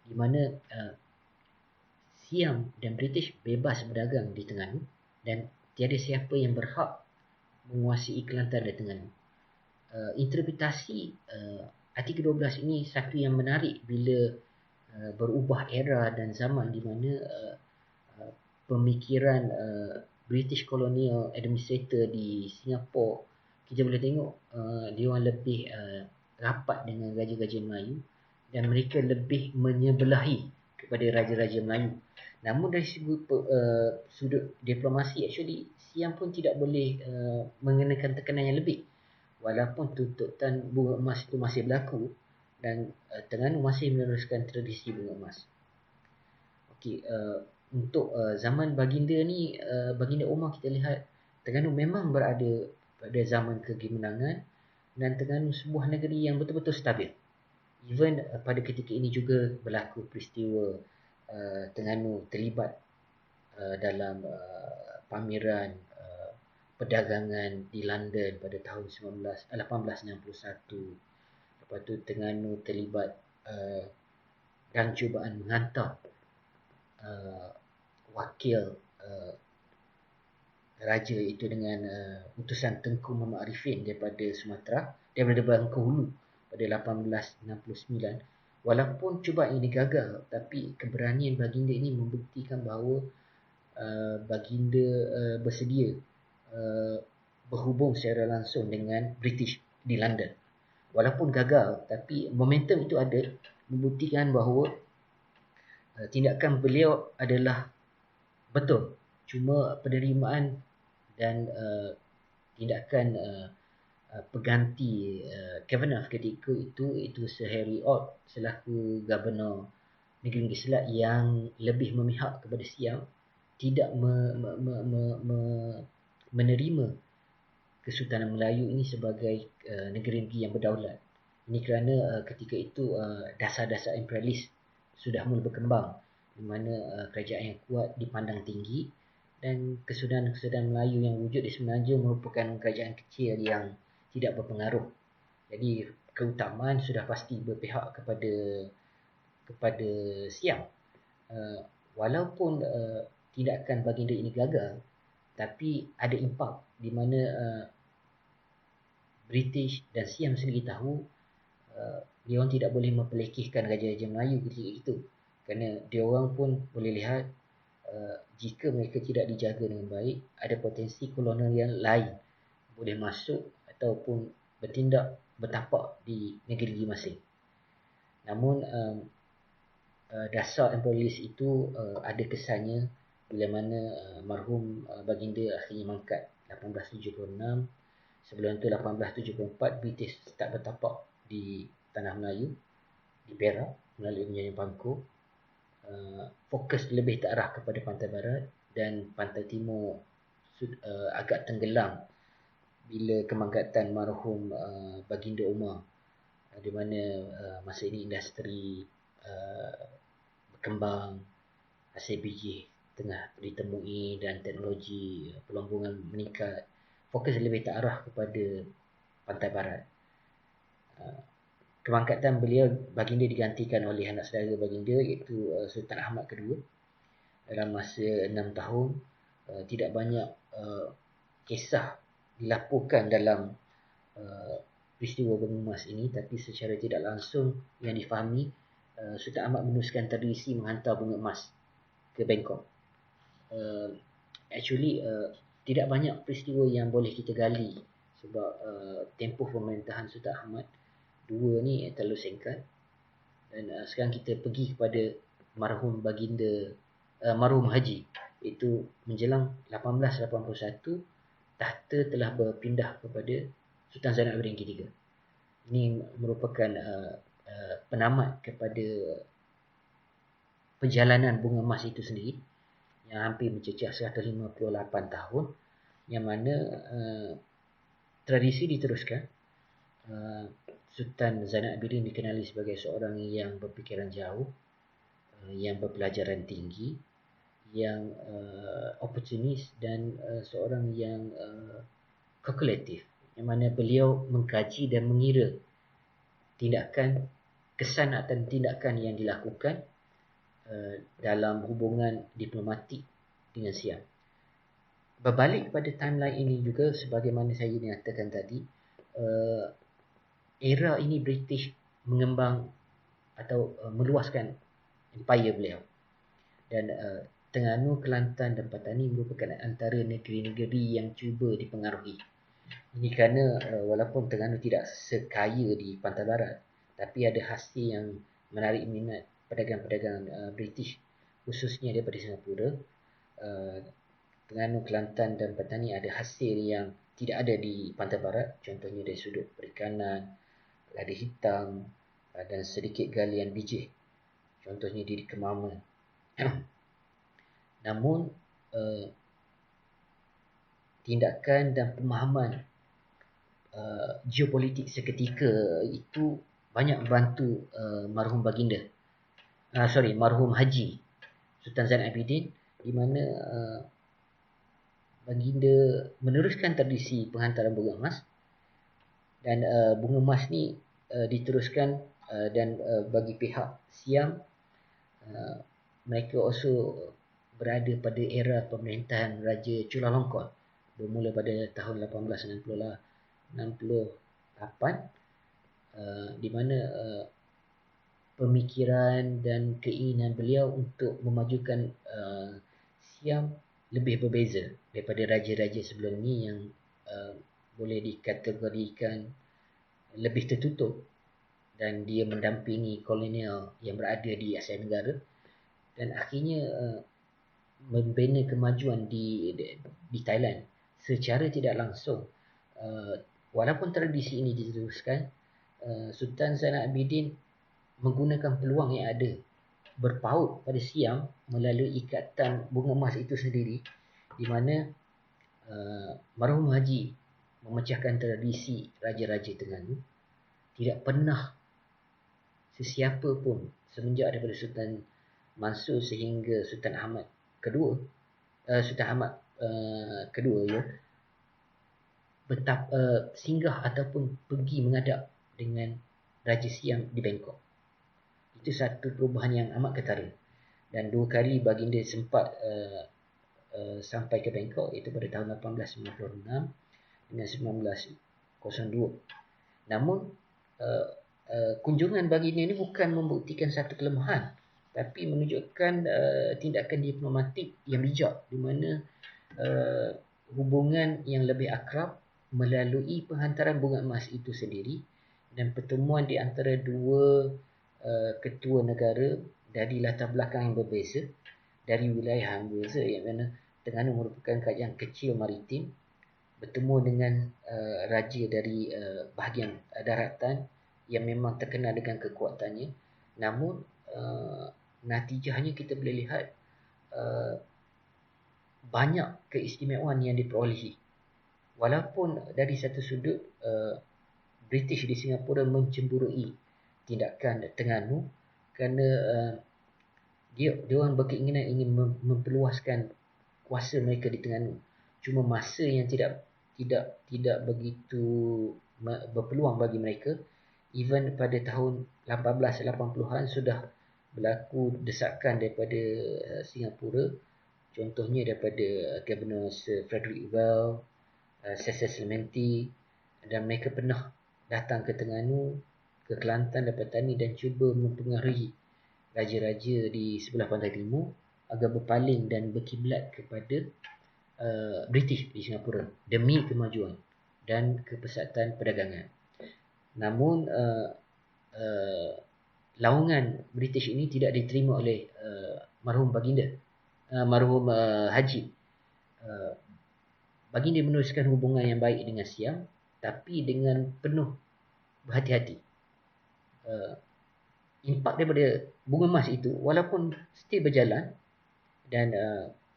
di mana Siam dan British bebas berdagang di Terengganu dan tiada siapa yang berhak menguasai Kelantan dan Terengganu. Interpretasi artikel 12 ini satu yang menarik bila berubah era dan zaman, di mana pemikiran British Colonial Administrator di Singapura, kita boleh tengok dia orang lebih rapat dengan raja-raja Melayu, dan mereka lebih menyebelahi kepada raja-raja Melayu. Namun dari sudut diplomasi, actually Siam pun tidak boleh mengenakan tekanan yang lebih, walaupun tuntutan bunga emas itu masih berlaku dan Terengganu masih meneruskan tradisi bunga emas. Okey, untuk zaman baginda ni, baginda Umar, kita lihat Terengganu memang berada pada zaman kegemilangan, dan Terengganu sebuah negeri yang betul-betul stabil. Even pada ketika ini juga berlaku peristiwa Terengganu terlibat dalam pameran perdagangan di London pada tahun 1861. Lepas tu Terengganu terlibat dalam cubaan menghantar wakil raja itu dengan utusan Tengku Muhammad Arifin daripada Sumatera, daripada Bengkulu pada 1869. Walaupun cubaan ini gagal, tapi keberanian baginda ini membuktikan bahawa baginda bersedia berhubung secara langsung dengan British di London. Walaupun gagal, tapi momentum itu ada, membuktikan bahawa tindakan beliau adalah betul. Cuma penerimaan dan tindakan pengganti Kavanagh ketika itu Sir Harry Ord selaku Governor Negeri Selat yang lebih memihak kepada Siam, tidak menerima Kesultanan Melayu ini sebagai negeri-negeri yang berdaulat. Ini kerana ketika itu dasar-dasar imperialis sudah mula berkembang, di mana kerajaan yang kuat dipandang tinggi dan kesultanan Melayu yang wujud di Semenanjung merupakan kerajaan kecil yang tidak berpengaruh. Jadi keutamaan sudah pasti berpihak kepada Siam. Walaupun tindakan baginda ini gagal, tapi ada impak di mana British dan Siam sendiri tahu dia orang tidak boleh memperlekehkan Raja-Raja Melayu ketika itu, kerana dia orang pun boleh lihat jika mereka tidak dijaga dengan baik, ada potensi kolonial yang lain boleh masuk ataupun bertapak di negeri masing. Namun dasar imperialis itu ada kesannya bila mana marhum baginda akhirnya mangkat 1876. Sebelum itu 1874 British start bertapak di tanah Melayu, di Perak melalui menjadi Bangkok. Fokus lebih terarah kepada pantai barat dan pantai timur agak tenggelam bila kemangkatan marhum baginda Umar, di mana masa ini industri berkembang, hasil biji tengah ditemui dan teknologi pelombongan meningkat. Fokus lebih terarah kepada pantai barat. Kemangkatan beliau, baginda digantikan oleh anak saudara baginda iaitu Sultan Ahmad II. Dalam masa 6 tahun, tidak banyak kisah dilaporkan dalam peristiwa Bumi Emas ini, tapi secara tidak langsung yang difahami, Sultan Ahmad meneruskan tradisi menghantar bunga emas ke Bangkok. Tidak banyak peristiwa yang boleh kita gali sebab tempoh pemerintahan Sultan Ahmad II ni terlalu singkat. Dan sekarang kita pergi kepada marhum baginda, marhum Haji, itu menjelang 1881 tahta telah berpindah kepada Sultan Zainal Abidin III. Ini merupakan penamat kepada perjalanan bunga emas itu sendiri yang hampir mencecah 158 tahun, yang mana tradisi diteruskan. Sultan Zainal Abidin dikenali sebagai seorang yang berfikiran jauh, yang berpelajaran tinggi, yang opportunis dan seorang yang kalkulatif, yang mana beliau mengkaji dan mengira tindakan, kesan atau tindakan yang dilakukan dalam hubungan diplomatik dengan Siam. Berbalik kepada timeline ini juga, sebagaimana saya nyatakan tadi, era ini British mengembang atau meluaskan empire beliau. Dan Terengganu, Kelantan dan Patani merupakan antara negeri-negeri yang cuba dipengaruhi. Ini kerana walaupun Terengganu tidak sekaya di pantai barat, tapi ada hasil yang menarik minat pedagang-pedagang British, khususnya daripada Singapura. Terengganu, Kelantan dan Patani ada hasil yang tidak ada di pantai barat, contohnya dari sudut perikanan, lada hitam dan sedikit galian biji, contohnya di Kemaman. Namun tindakan dan pemahaman geopolitik seketika itu banyak membantu marhum baginda, marhum Haji Sultan Zainal Abidin, di mana baginda meneruskan tradisi penghantaran bunga emas, dan bunga emas ni diteruskan dan bagi pihak Siam, mereka also berada pada era pemerintahan Raja Chulalongkorn bermula pada tahun 1868, di mana pemikiran dan keinginan beliau untuk memajukan Siam lebih berbeza daripada raja-raja sebelum ni yang boleh dikategorikan lebih tertutup, dan dia mendampingi kolonial yang berada di Asia Tenggara, dan akhirnya membina kemajuan di Thailand secara tidak langsung. Walaupun tradisi ini diteruskan, Sultan Zainal Abidin menggunakan peluang yang ada berpaut pada Siam melalui ikatan bunga emas itu sendiri, di mana marhum Haji memecahkan tradisi raja-raja Terengganu. Tidak pernah sesiapa pun semenjak daripada Sultan Mansur sehingga Sultan Ahmad kedua, ya, singgah ataupun pergi menghadap dengan Raja Siam di Bangkok. Itu satu perubahan yang amat ketara. Dan 2 kali baginda sempat sampai ke Bangkok, iaitu pada tahun 1896 dengan 1902. Namun kunjungan baginda ini bukan membuktikan satu kelemahan, tapi menunjukkan tindakan diplomatik yang bijak, di mana hubungan yang lebih akrab melalui penghantaran bunga emas itu sendiri, dan pertemuan di antara dua ketua negara dari latar belakang yang berbeza, dari wilayah yang berbeza, yang mana Terengganu merupakan kerajaan kecil maritim, bertemu dengan raja dari bahagian daratan yang memang terkenal dengan kekuatannya. Namun natijahnya kita boleh lihat banyak keistimewaan yang diperolehi. Walaupun dari satu sudut British di Singapura mencemburui tindakan Terengganu, kerana dia orang berkeinginan ingin memperluaskan kuasa mereka di Terengganu. Cuma masa yang tidak begitu berpeluang bagi mereka. Even pada tahun 1880-an sudah berlaku desakan daripada Singapura, contohnya daripada Governor Sir Frederick Well, Cecil Clementi, dan mereka pernah datang ke Terengganu, ke Kelantan dan Petani, dan cuba mempengaruhi raja-raja di sebelah pantai timur agar berpaling dan berkiblat kepada British di Singapura demi kemajuan dan kepesatan perdagangan. Namun laungan British ini tidak diterima oleh marhum baginda, marhum Haji. Baginda meneruskan hubungan yang baik dengan Siam, tapi dengan penuh berhati-hati. Impak daripada bunga emas itu walaupun still berjalan, dan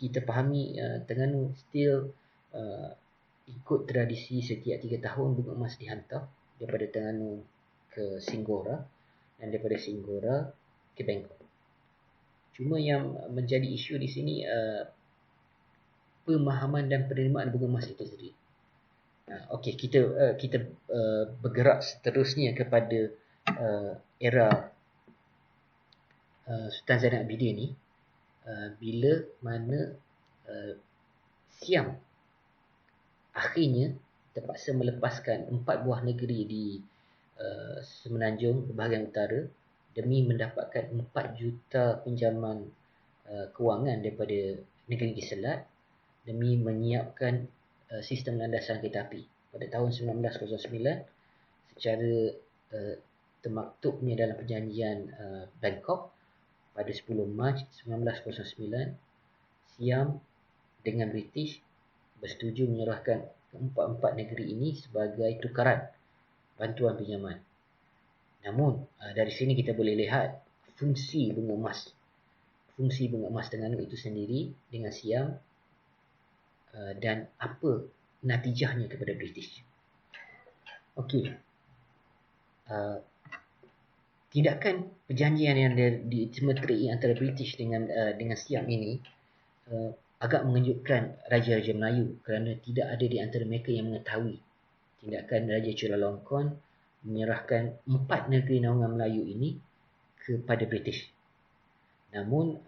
kita fahami Terengganu still ikut tradisi setiap 3 tahun bunga emas dihantar daripada Terengganu ke Singgora dan daripada Singgora ke Bangkok. Cuma yang menjadi isu di sini pemahaman dan penerimaan bunga emas itu sendiri. Okey, kita bergerak seterusnya kepada era Sultan Zainal Abidin ni, bila mana Siam akhirnya terpaksa melepaskan 4 buah negeri di Semenanjung bahagian utara demi mendapatkan 4 juta pinjaman kewangan daripada negeri Selat, demi menyiapkan sistem landasan kereta api. Pada tahun 1909, secara termaktubnya dalam perjanjian Bangkok, pada 10 Mac 1909, Siam dengan British bersetuju menyerahkan keempat-empat negeri ini sebagai tukaran bantuan pinjaman. Namun dari sini kita boleh lihat fungsi bunga emas Terengganu itu sendiri dengan Siam, dan apa natijahnya kepada British. Okey. Tindakan perjanjian yang disemeterai antara British dengan Siam ini agak mengejutkan Raja-Raja Melayu kerana tidak ada di antara mereka yang mengetahui tindakan Raja Chulalongkorn menyerahkan 4 negeri naungan Melayu ini kepada British. Namun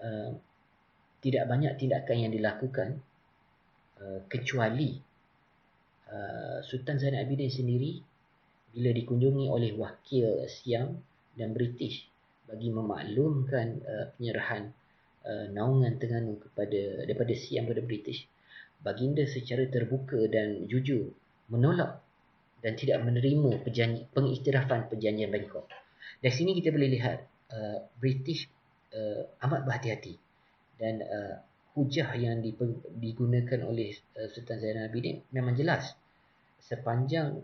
tidak banyak tindakan yang dilakukan kecuali Sultan Zainal Abidin sendiri bila dikunjungi oleh wakil Siam dan British bagi memaklumkan penyerahan naungan Terengganu daripada Siam kepada British, baginda secara terbuka dan jujur menolak dan tidak menerima pengiktirafan perjanjian Bangkok. Dari sini kita boleh lihat British amat berhati-hati dan hujah yang digunakan oleh Sultan Zainal Abidin memang jelas. Sepanjang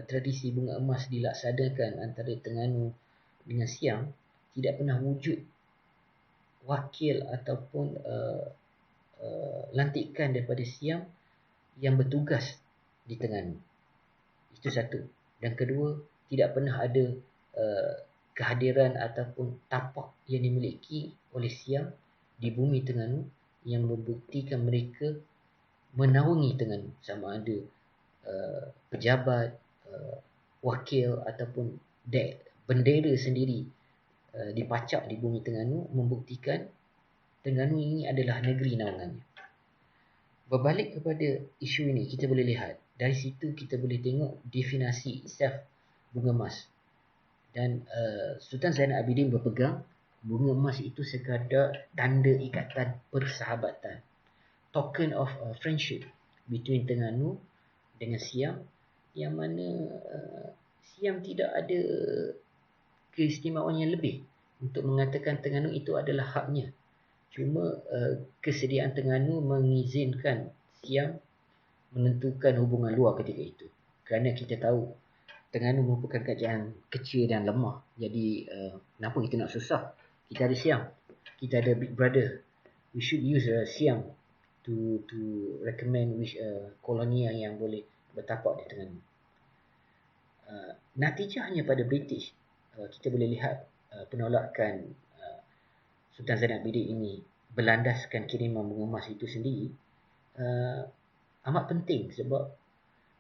tradisi bunga emas dilaksanakan antara Terengganu dengan Siam, tidak pernah wujud wakil ataupun lantikan daripada Siam yang bertugas di Terengganu. Itu satu. Dan kedua, tidak pernah ada kehadiran ataupun tapak yang dimiliki oleh Siam di bumi Terengganu yang membuktikan mereka menaungi Terengganu, sama ada pejabat, wakil ataupun bendera sendiri dipacak di bumi Terengganu, membuktikan Terengganu ini adalah negeri naungannya. Berbalik kepada isu ini, kita boleh lihat dari situ kita boleh tengok definasi self bunga emas. Dan Sultan Zainal Abidin berpegang bunga emas itu sekadar tanda ikatan persahabatan, token of friendship between Terengganu dengan Siam, yang mana Siam tidak ada keistimewaan yang lebih untuk mengatakan Terengganu itu adalah haknya. Cuma kesediaan Terengganu mengizinkan Siam menentukan hubungan luar ketika itu. Kerana kita tahu Terengganu merupakan kerajaan kecil dan lemah. Jadi kenapa kita nak susah? Kita ada Siam, kita ada Big Brother. We should use Siam to recommend which kolonia yang boleh bertapak di Terengganu. Natijahnya pada British, kita boleh lihat penolakan Sultan Zainal Abidin ini berlandaskan kiriman bunga emas itu sendiri amat penting, sebab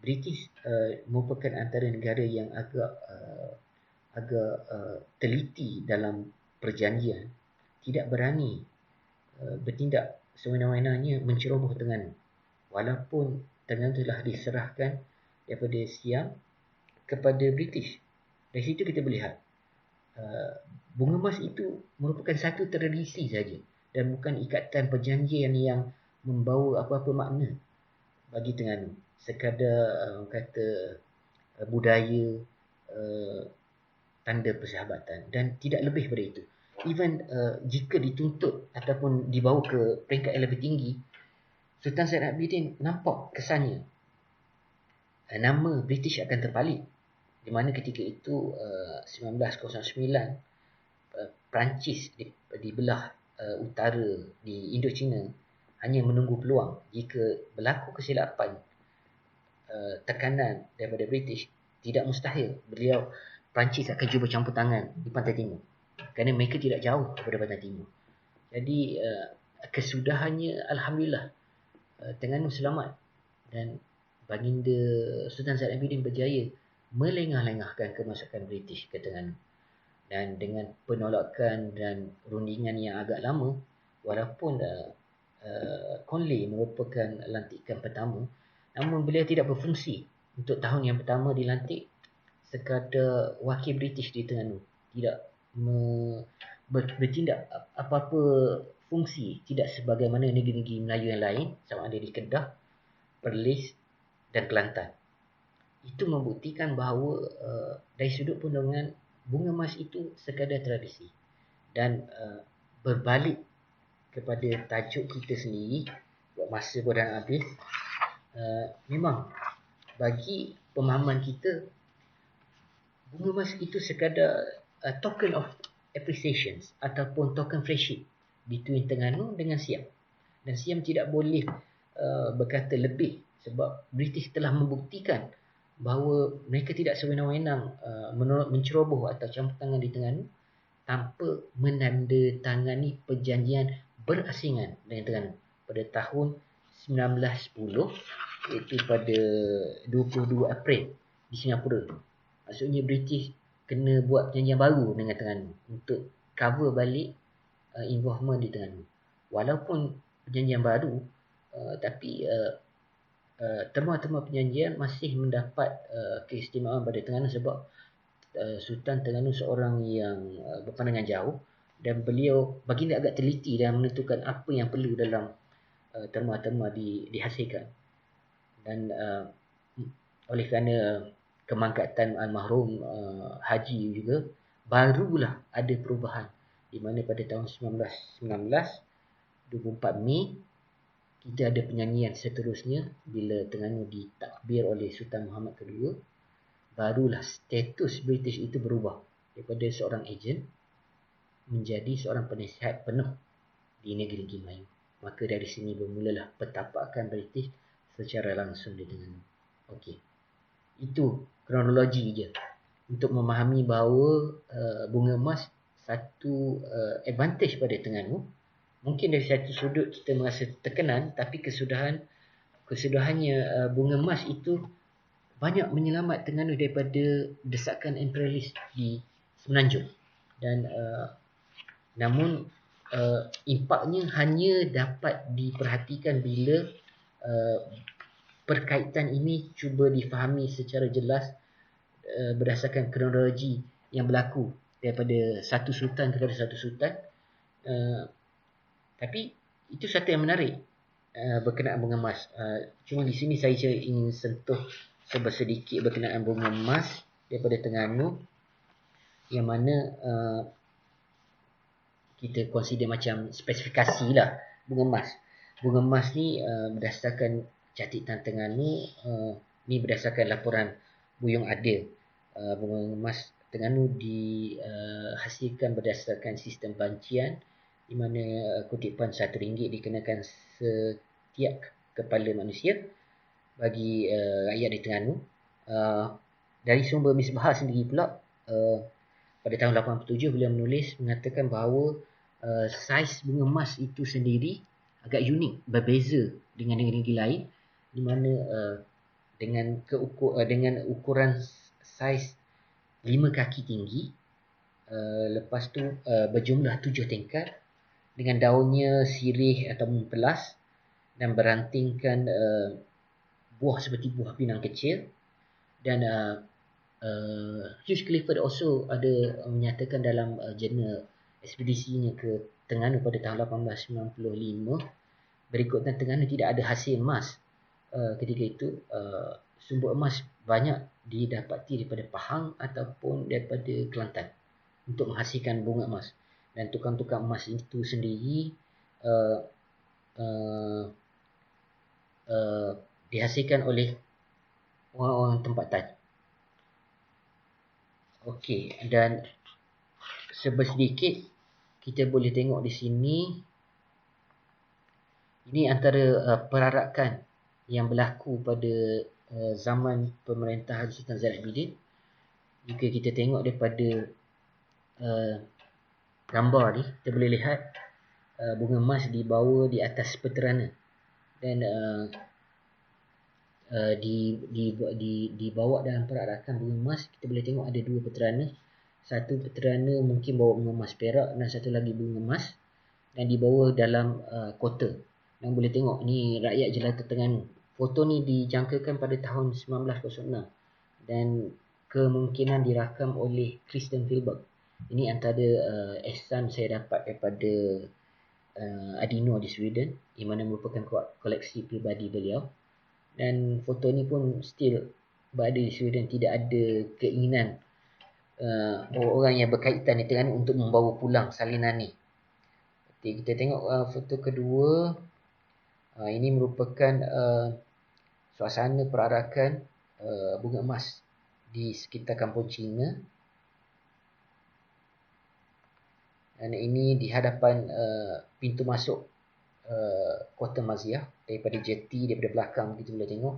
British merupakan antara negara yang agak teliti dalam perjanjian, tidak berani bertindak sewena-wenanya menceroboh Terengganu, walaupun Terengganu telah diserahkan daripada Siam kepada British. Dari situ kita melihat bunga emas itu merupakan satu tradisi saja dan bukan ikatan perjanjian yang membawa apa-apa makna bagi Terengganu. Sekadar kata budaya, tanda persahabatan, dan tidak lebih daripada itu. Even jika dituntut ataupun dibawa ke peringkat yang lebih tinggi, Sultan Zainal Abidin nampak kesannya nama British akan terpalit, di mana ketika itu 1909 Perancis dibelah utara di Indochina hanya menunggu peluang. Jika berlaku kesilapan tekanan daripada British, tidak mustahil Perancis akan cuba campur tangan di pantai timur, kerana mereka tidak jauh daripada pantai timur. Jadi kesudahannya alhamdulillah Terengganu selamat, dan baginda Sultan Zainal Abidin berjaya melengah-lengahkan kemasukan British ke Terengganu. Dan dengan penolakan dan rundingan yang agak lama, walaupun Conley merupakan lantikan pertama, namun beliau tidak berfungsi untuk tahun yang pertama dilantik sekadar wakil British di Terengganu, tidak bertindak apa-apa fungsi, tidak sebagaimana negeri-negeri Melayu yang lain, sama ada di Kedah, Perlis dan Kelantan. Itu membuktikan bahawa dari sudut pandangan bunga emas itu sekadar tradisi. Dan berbalik kepada tajuk kita sendiri, buat masa pun dah habis, memang bagi pemahaman kita, bunga emas itu sekadar token of appreciation ataupun token friendship between Terengganu dengan Siam. Dan Siam tidak boleh berkata lebih, sebab British telah membuktikan bahawa mereka tidak sewenang-wenang menceroboh atau campur tangan di Terengganu tanpa menandatangani perjanjian berasingan dengan Terengganu pada tahun 1910, iaitu pada 22 April di Singapura. Maksudnya British kena buat perjanjian baru dengan Terengganu untuk cover balik involvement di Terengganu. Walaupun perjanjian baru, tapi terma-terma perjanjian masih mendapat keistimewaan pada Terengganu sebab Sultan Terengganu seorang yang berpandangan jauh dan beliau baginda agak teliti dalam menentukan apa yang perlu dalam terma-terma dihasilkan. Dan oleh kerana kemangkatan almarhum Haji juga, barulah ada perubahan di mana pada tahun 1919 24 Mei kita ada penyanyian seterusnya bila Terengganu ditakbir oleh Sultan Muhammad kedua. Barulah status British itu berubah daripada seorang ejen menjadi seorang penasihat penuh di negeri Melayu. Maka dari sini bermulalah pertapakan British secara langsung di Terengganu. Okey. Itu kronologi je untuk memahami bahawa bunga emas satu advantage pada Terengganu. Mungkin dari satu sudut kita merasa terkenan, tapi kesudahannya bunga emas itu banyak menyelamat Terengganu daripada desakan imperialis di Semenanjung. Dan namun impaknya hanya dapat diperhatikan bila perkaitan ini cuba difahami secara jelas berdasarkan kronologi yang berlaku daripada satu sultan kepada satu sultan. Tapi itu satu yang menarik berkenaan bunga emas. Cuma di sini saya ingin sentuh sedikit berkenaan bunga emas daripada Terengganu, yang mana kita consider macam spesifikasi lah bunga emas. Bunga emas ni berdasarkan catatan Terengganu, ni berdasarkan laporan Buyung Adil. Bunga emas Terengganu dihasilkan berdasarkan sistem bancian, di mana kutipan RM1 dikenakan setiap kepala manusia bagi rakyat di Terengganu. Dari sumber Misbah sendiri pula, pada tahun 87 beliau menulis mengatakan bahawa saiz bunga emas itu sendiri agak unik, berbeza dengan negeri lain, di mana dengan ukuran saiz 5 kaki tinggi, lepas tu berjumlah 7 tingkat dengan daunnya sirih atau mempelas dan berantingkan buah seperti buah pinang kecil. Dan Hugh Clifford also ada menyatakan dalam jurnal ekspedisinya ke Terengganu pada tahun 1895, berikutnya Terengganu tidak ada hasil emas ketika itu. Sumber emas banyak didapati daripada Pahang ataupun daripada Kelantan untuk menghasilkan bunga emas. Dan tukang-tukang emas itu sendiri dihasilkan oleh orang-orang tempatan. Okey, dan sedikit kita boleh tengok di sini, ini antara perarakan yang berlaku pada zaman pemerintahan Sultan Zaid Abidin. Jika kita tengok daripada gambar ni, kita boleh lihat bunga emas dibawa di atas peterana, dan dibawa dalam perarakan bunga emas. Kita boleh tengok ada dua peterana. Satu peterana mungkin bawa bunga emas perak dan satu lagi bunga emas, dan dibawa dalam kota. Dan boleh tengok ni rakyat jelata Terengganu. Foto ni dijangkakan pada tahun 1906 dan kemungkinan dirakam oleh Kristen Filberg. Ini antara ihsan saya dapat daripada Adino di Sweden, yang mana merupakan koleksi pribadi beliau. Dan foto ni pun still berada di Sweden. Tidak ada keinginan orang yang berkaitan di Terengganu untuk membawa pulang salinan ni. Okay, kita tengok foto kedua. Ini merupakan suasana perarakan bunga emas di sekitar kampung Cina. Dan ini di hadapan pintu masuk Kota Maziah. Daripada jeti, daripada belakang kita boleh tengok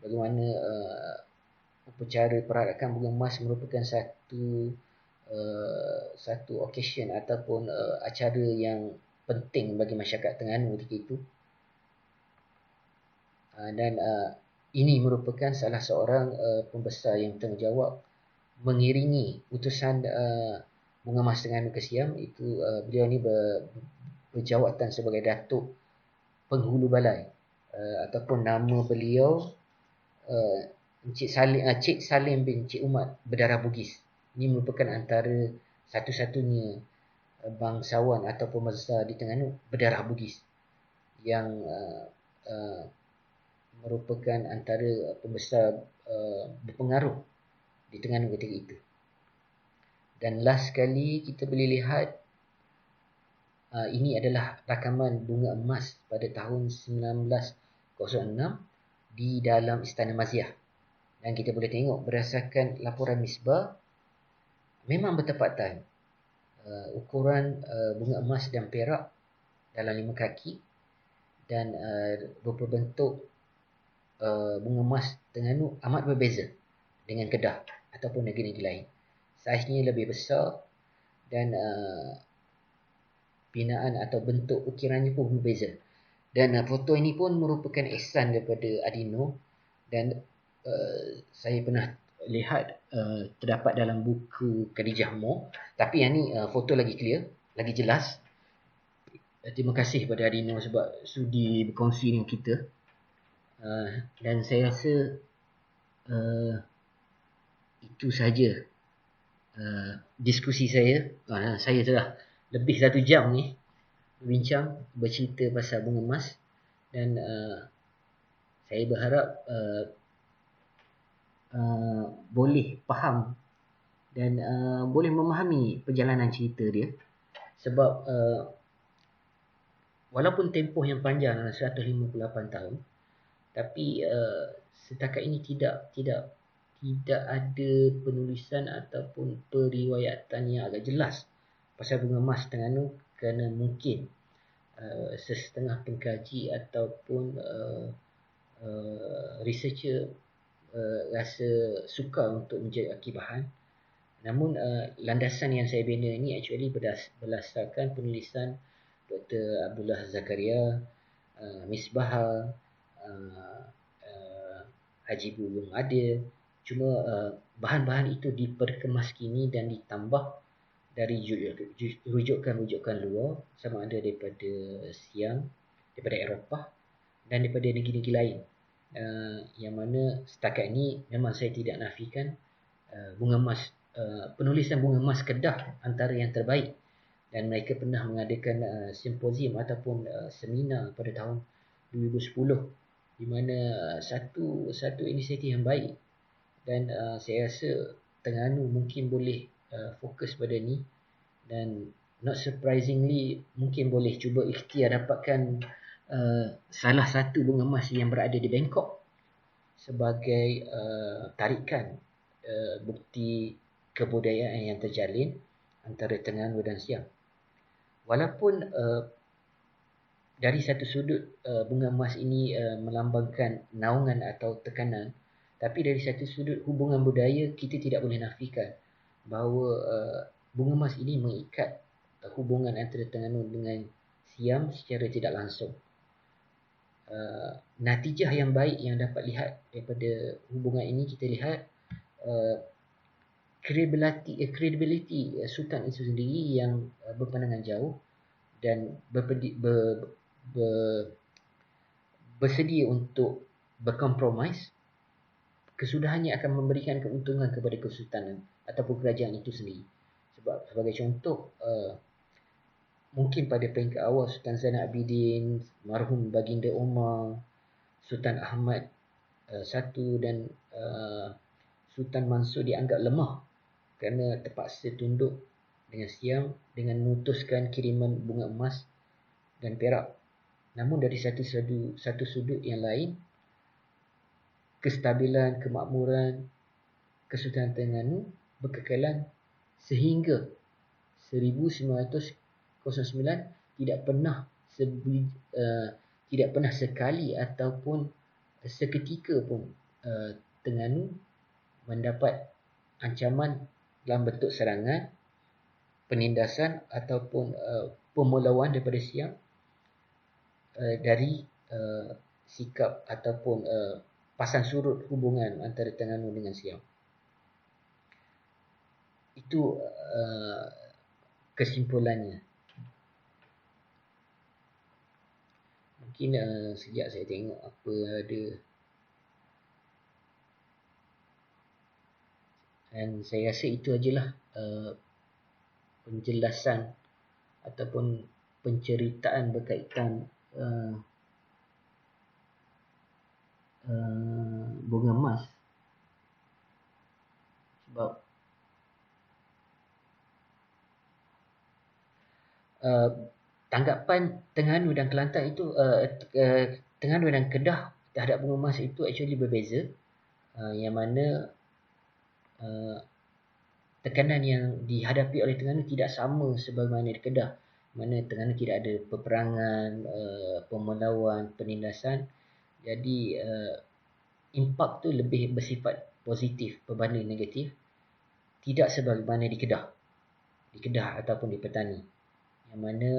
bagaimana upacara perarakan bunga emas merupakan satu occasion ataupun acara yang penting bagi masyarakat Terengganu ketika itu. Dan ini merupakan salah seorang pembesar yang bertanggungjawab mengiringi utusan Bunga Emas Terengganu ke Siam. Itu beliau ni berjawatan sebagai Datuk Penghulu Balai, ataupun nama beliau Cik Salim bin Cik Umar Berdarah Bugis. Ini merupakan antara satu-satunya bangsawan atau pembesar di Terengganu berdarah Bugis yang merupakan antara pembesar berpengaruh di Terengganu ketika itu. Dan last sekali kita boleh lihat ini adalah rakaman bunga emas pada tahun 1906 di dalam Istana Maziah. Dan kita boleh tengok berdasarkan laporan Misbah, memang bertepatan ukuran bunga emas dan perak dalam 5 kaki dan rupa bentuk bunga emas Terengganu amat berbeza dengan Kedah ataupun negeri-negeri lain. Saiznya lebih besar dan binaan atau bentuk ukirannya pun berbeza. Dan foto ini pun merupakan ihsan daripada Adino, dan saya pernah lihat terdapat dalam buku Khadijah Mo. Tapi yang ni foto lagi clear, lagi jelas. Terima kasih kepada Adino sebab sudi berkongsi dengan kita. Dan saya rasa itu sahaja diskusi saya. Saya telah lebih 1 jam ni berbincang, bercerita pasal bunga emas. Dan saya berharap boleh faham dan boleh memahami perjalanan cerita dia. Sebab walaupun tempoh yang panjang 158 tahun, tapi setakat ini tidak ada penulisan ataupun periwayatan yang agak jelas pasal bunga emas Terengganu, kerana mungkin sesetengah pengkaji ataupun researcher rasa sukar untuk menjadi akibahan. Namun landasan yang saya bina ini actually berdasarkan penulisan Dr. Abdullah Zakaria, Misbah, Haji Bulung Adil. Cuma bahan-bahan itu diperkemaskini dan ditambah dari rujukan-rujukan luar, sama ada daripada Siam, daripada Eropah dan daripada negeri-negeri lain. Yang mana setakat ini memang saya tidak nafikan bunga emas, penulisan bunga emas Kedah antara yang terbaik, dan mereka pernah mengadakan simposium ataupun seminar pada tahun 2010, di mana satu inisiatif yang baik. Dan saya rasa Terengganu mungkin boleh fokus pada ni, dan not surprisingly mungkin boleh cuba ikhtiar dapatkan salah satu bunga emas yang berada di Bangkok sebagai tarikan bukti kebudayaan yang terjalin antara Terengganu dan Siam. Walaupun dari satu sudut bunga emas ini melambangkan naungan atau tekanan, tapi dari satu sudut hubungan budaya, kita tidak boleh nafikan bahawa bunga emas ini mengikat hubungan antara Terengganu dengan Siam secara tidak langsung. Natijah yang baik yang dapat lihat daripada hubungan ini, kita lihat credibility Sultan itu sendiri yang berpandangan jauh dan bersedia untuk berkompromis. Kesudahannya akan memberikan keuntungan kepada kesultanan ataupun kerajaan itu sendiri. Sebab sebagai contoh, mungkin pada peringkat awal Sultan Zainal Abidin, marhum Baginda Umar, Sultan Ahmad I dan Sultan Mansur dianggap lemah kerana terpaksa tunduk dengan Siam dengan memutuskan kiriman bunga emas dan perak. Namun dari satu sudut yang lain, kestabilan, kemakmuran Kesultanan Terengganu berkekalan sehingga 1909 tidak pernah sekali ataupun seketika pun Terengganu mendapat ancaman dalam bentuk serangan, penindasan ataupun pemulauan daripada Siam dari sikap ataupun pasang surut hubungan antara Terengganu dengan Siam. Itu kesimpulannya. Mungkin sekejap saya tengok apa ada. Dan saya rasa itu ajalah penjelasan ataupun penceritaan berkaitan bunga emas. Sebab tanggapan Terengganu dan Kelantan itu Terengganu dan Kedah terhadap bunga emas itu actually berbeza. Yang mana tekanan yang dihadapi oleh Terengganu tidak sama sebagaimana di Kedah. Mana Terengganu tidak ada peperangan, pemulauan, penindasan. Jadi impak tu lebih bersifat positif berbanding negatif. Tidak sebagaimana di Kedah. Di Kedah ataupun di Petani. Yang mana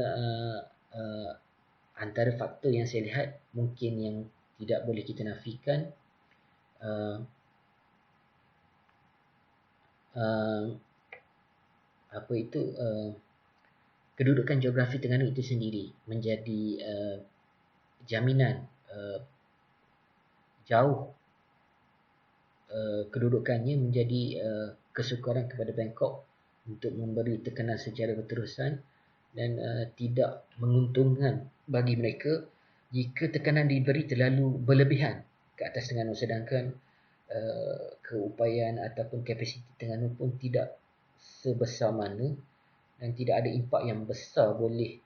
antara faktor yang saya lihat mungkin yang tidak boleh kita nafikan kedudukan geografi Terengganu itu sendiri menjadi jaminan jauh kedudukannya menjadi kesukaran kepada Bangkok untuk memberi tekanan secara berterusan dan tidak menguntungkan bagi mereka jika tekanan diberi terlalu berlebihan ke atas Terengganu, sedangkan keupayaan ataupun kapasiti Terengganu pun tidak sebesar mana dan tidak ada impak yang besar boleh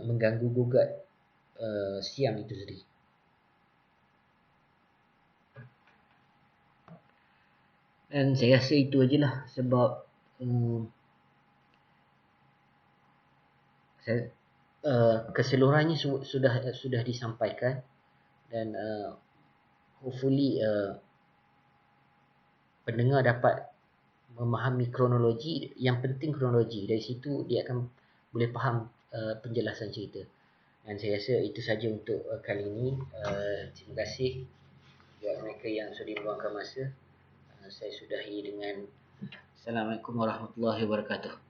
mengganggu gugat Siam itu sendiri. Dan saya rasa itu ajalah sebab keseluruhannya sudah disampaikan dan hopefully pendengar dapat memahami kronologi. Yang penting kronologi, dari situ dia akan boleh faham penjelasan cerita. Dan saya rasa itu saja untuk kali ini. Terima kasih kepada mereka yang sudah meluangkan masa. Saya sudahi dengan Assalamualaikum warahmatullahi wabarakatuh.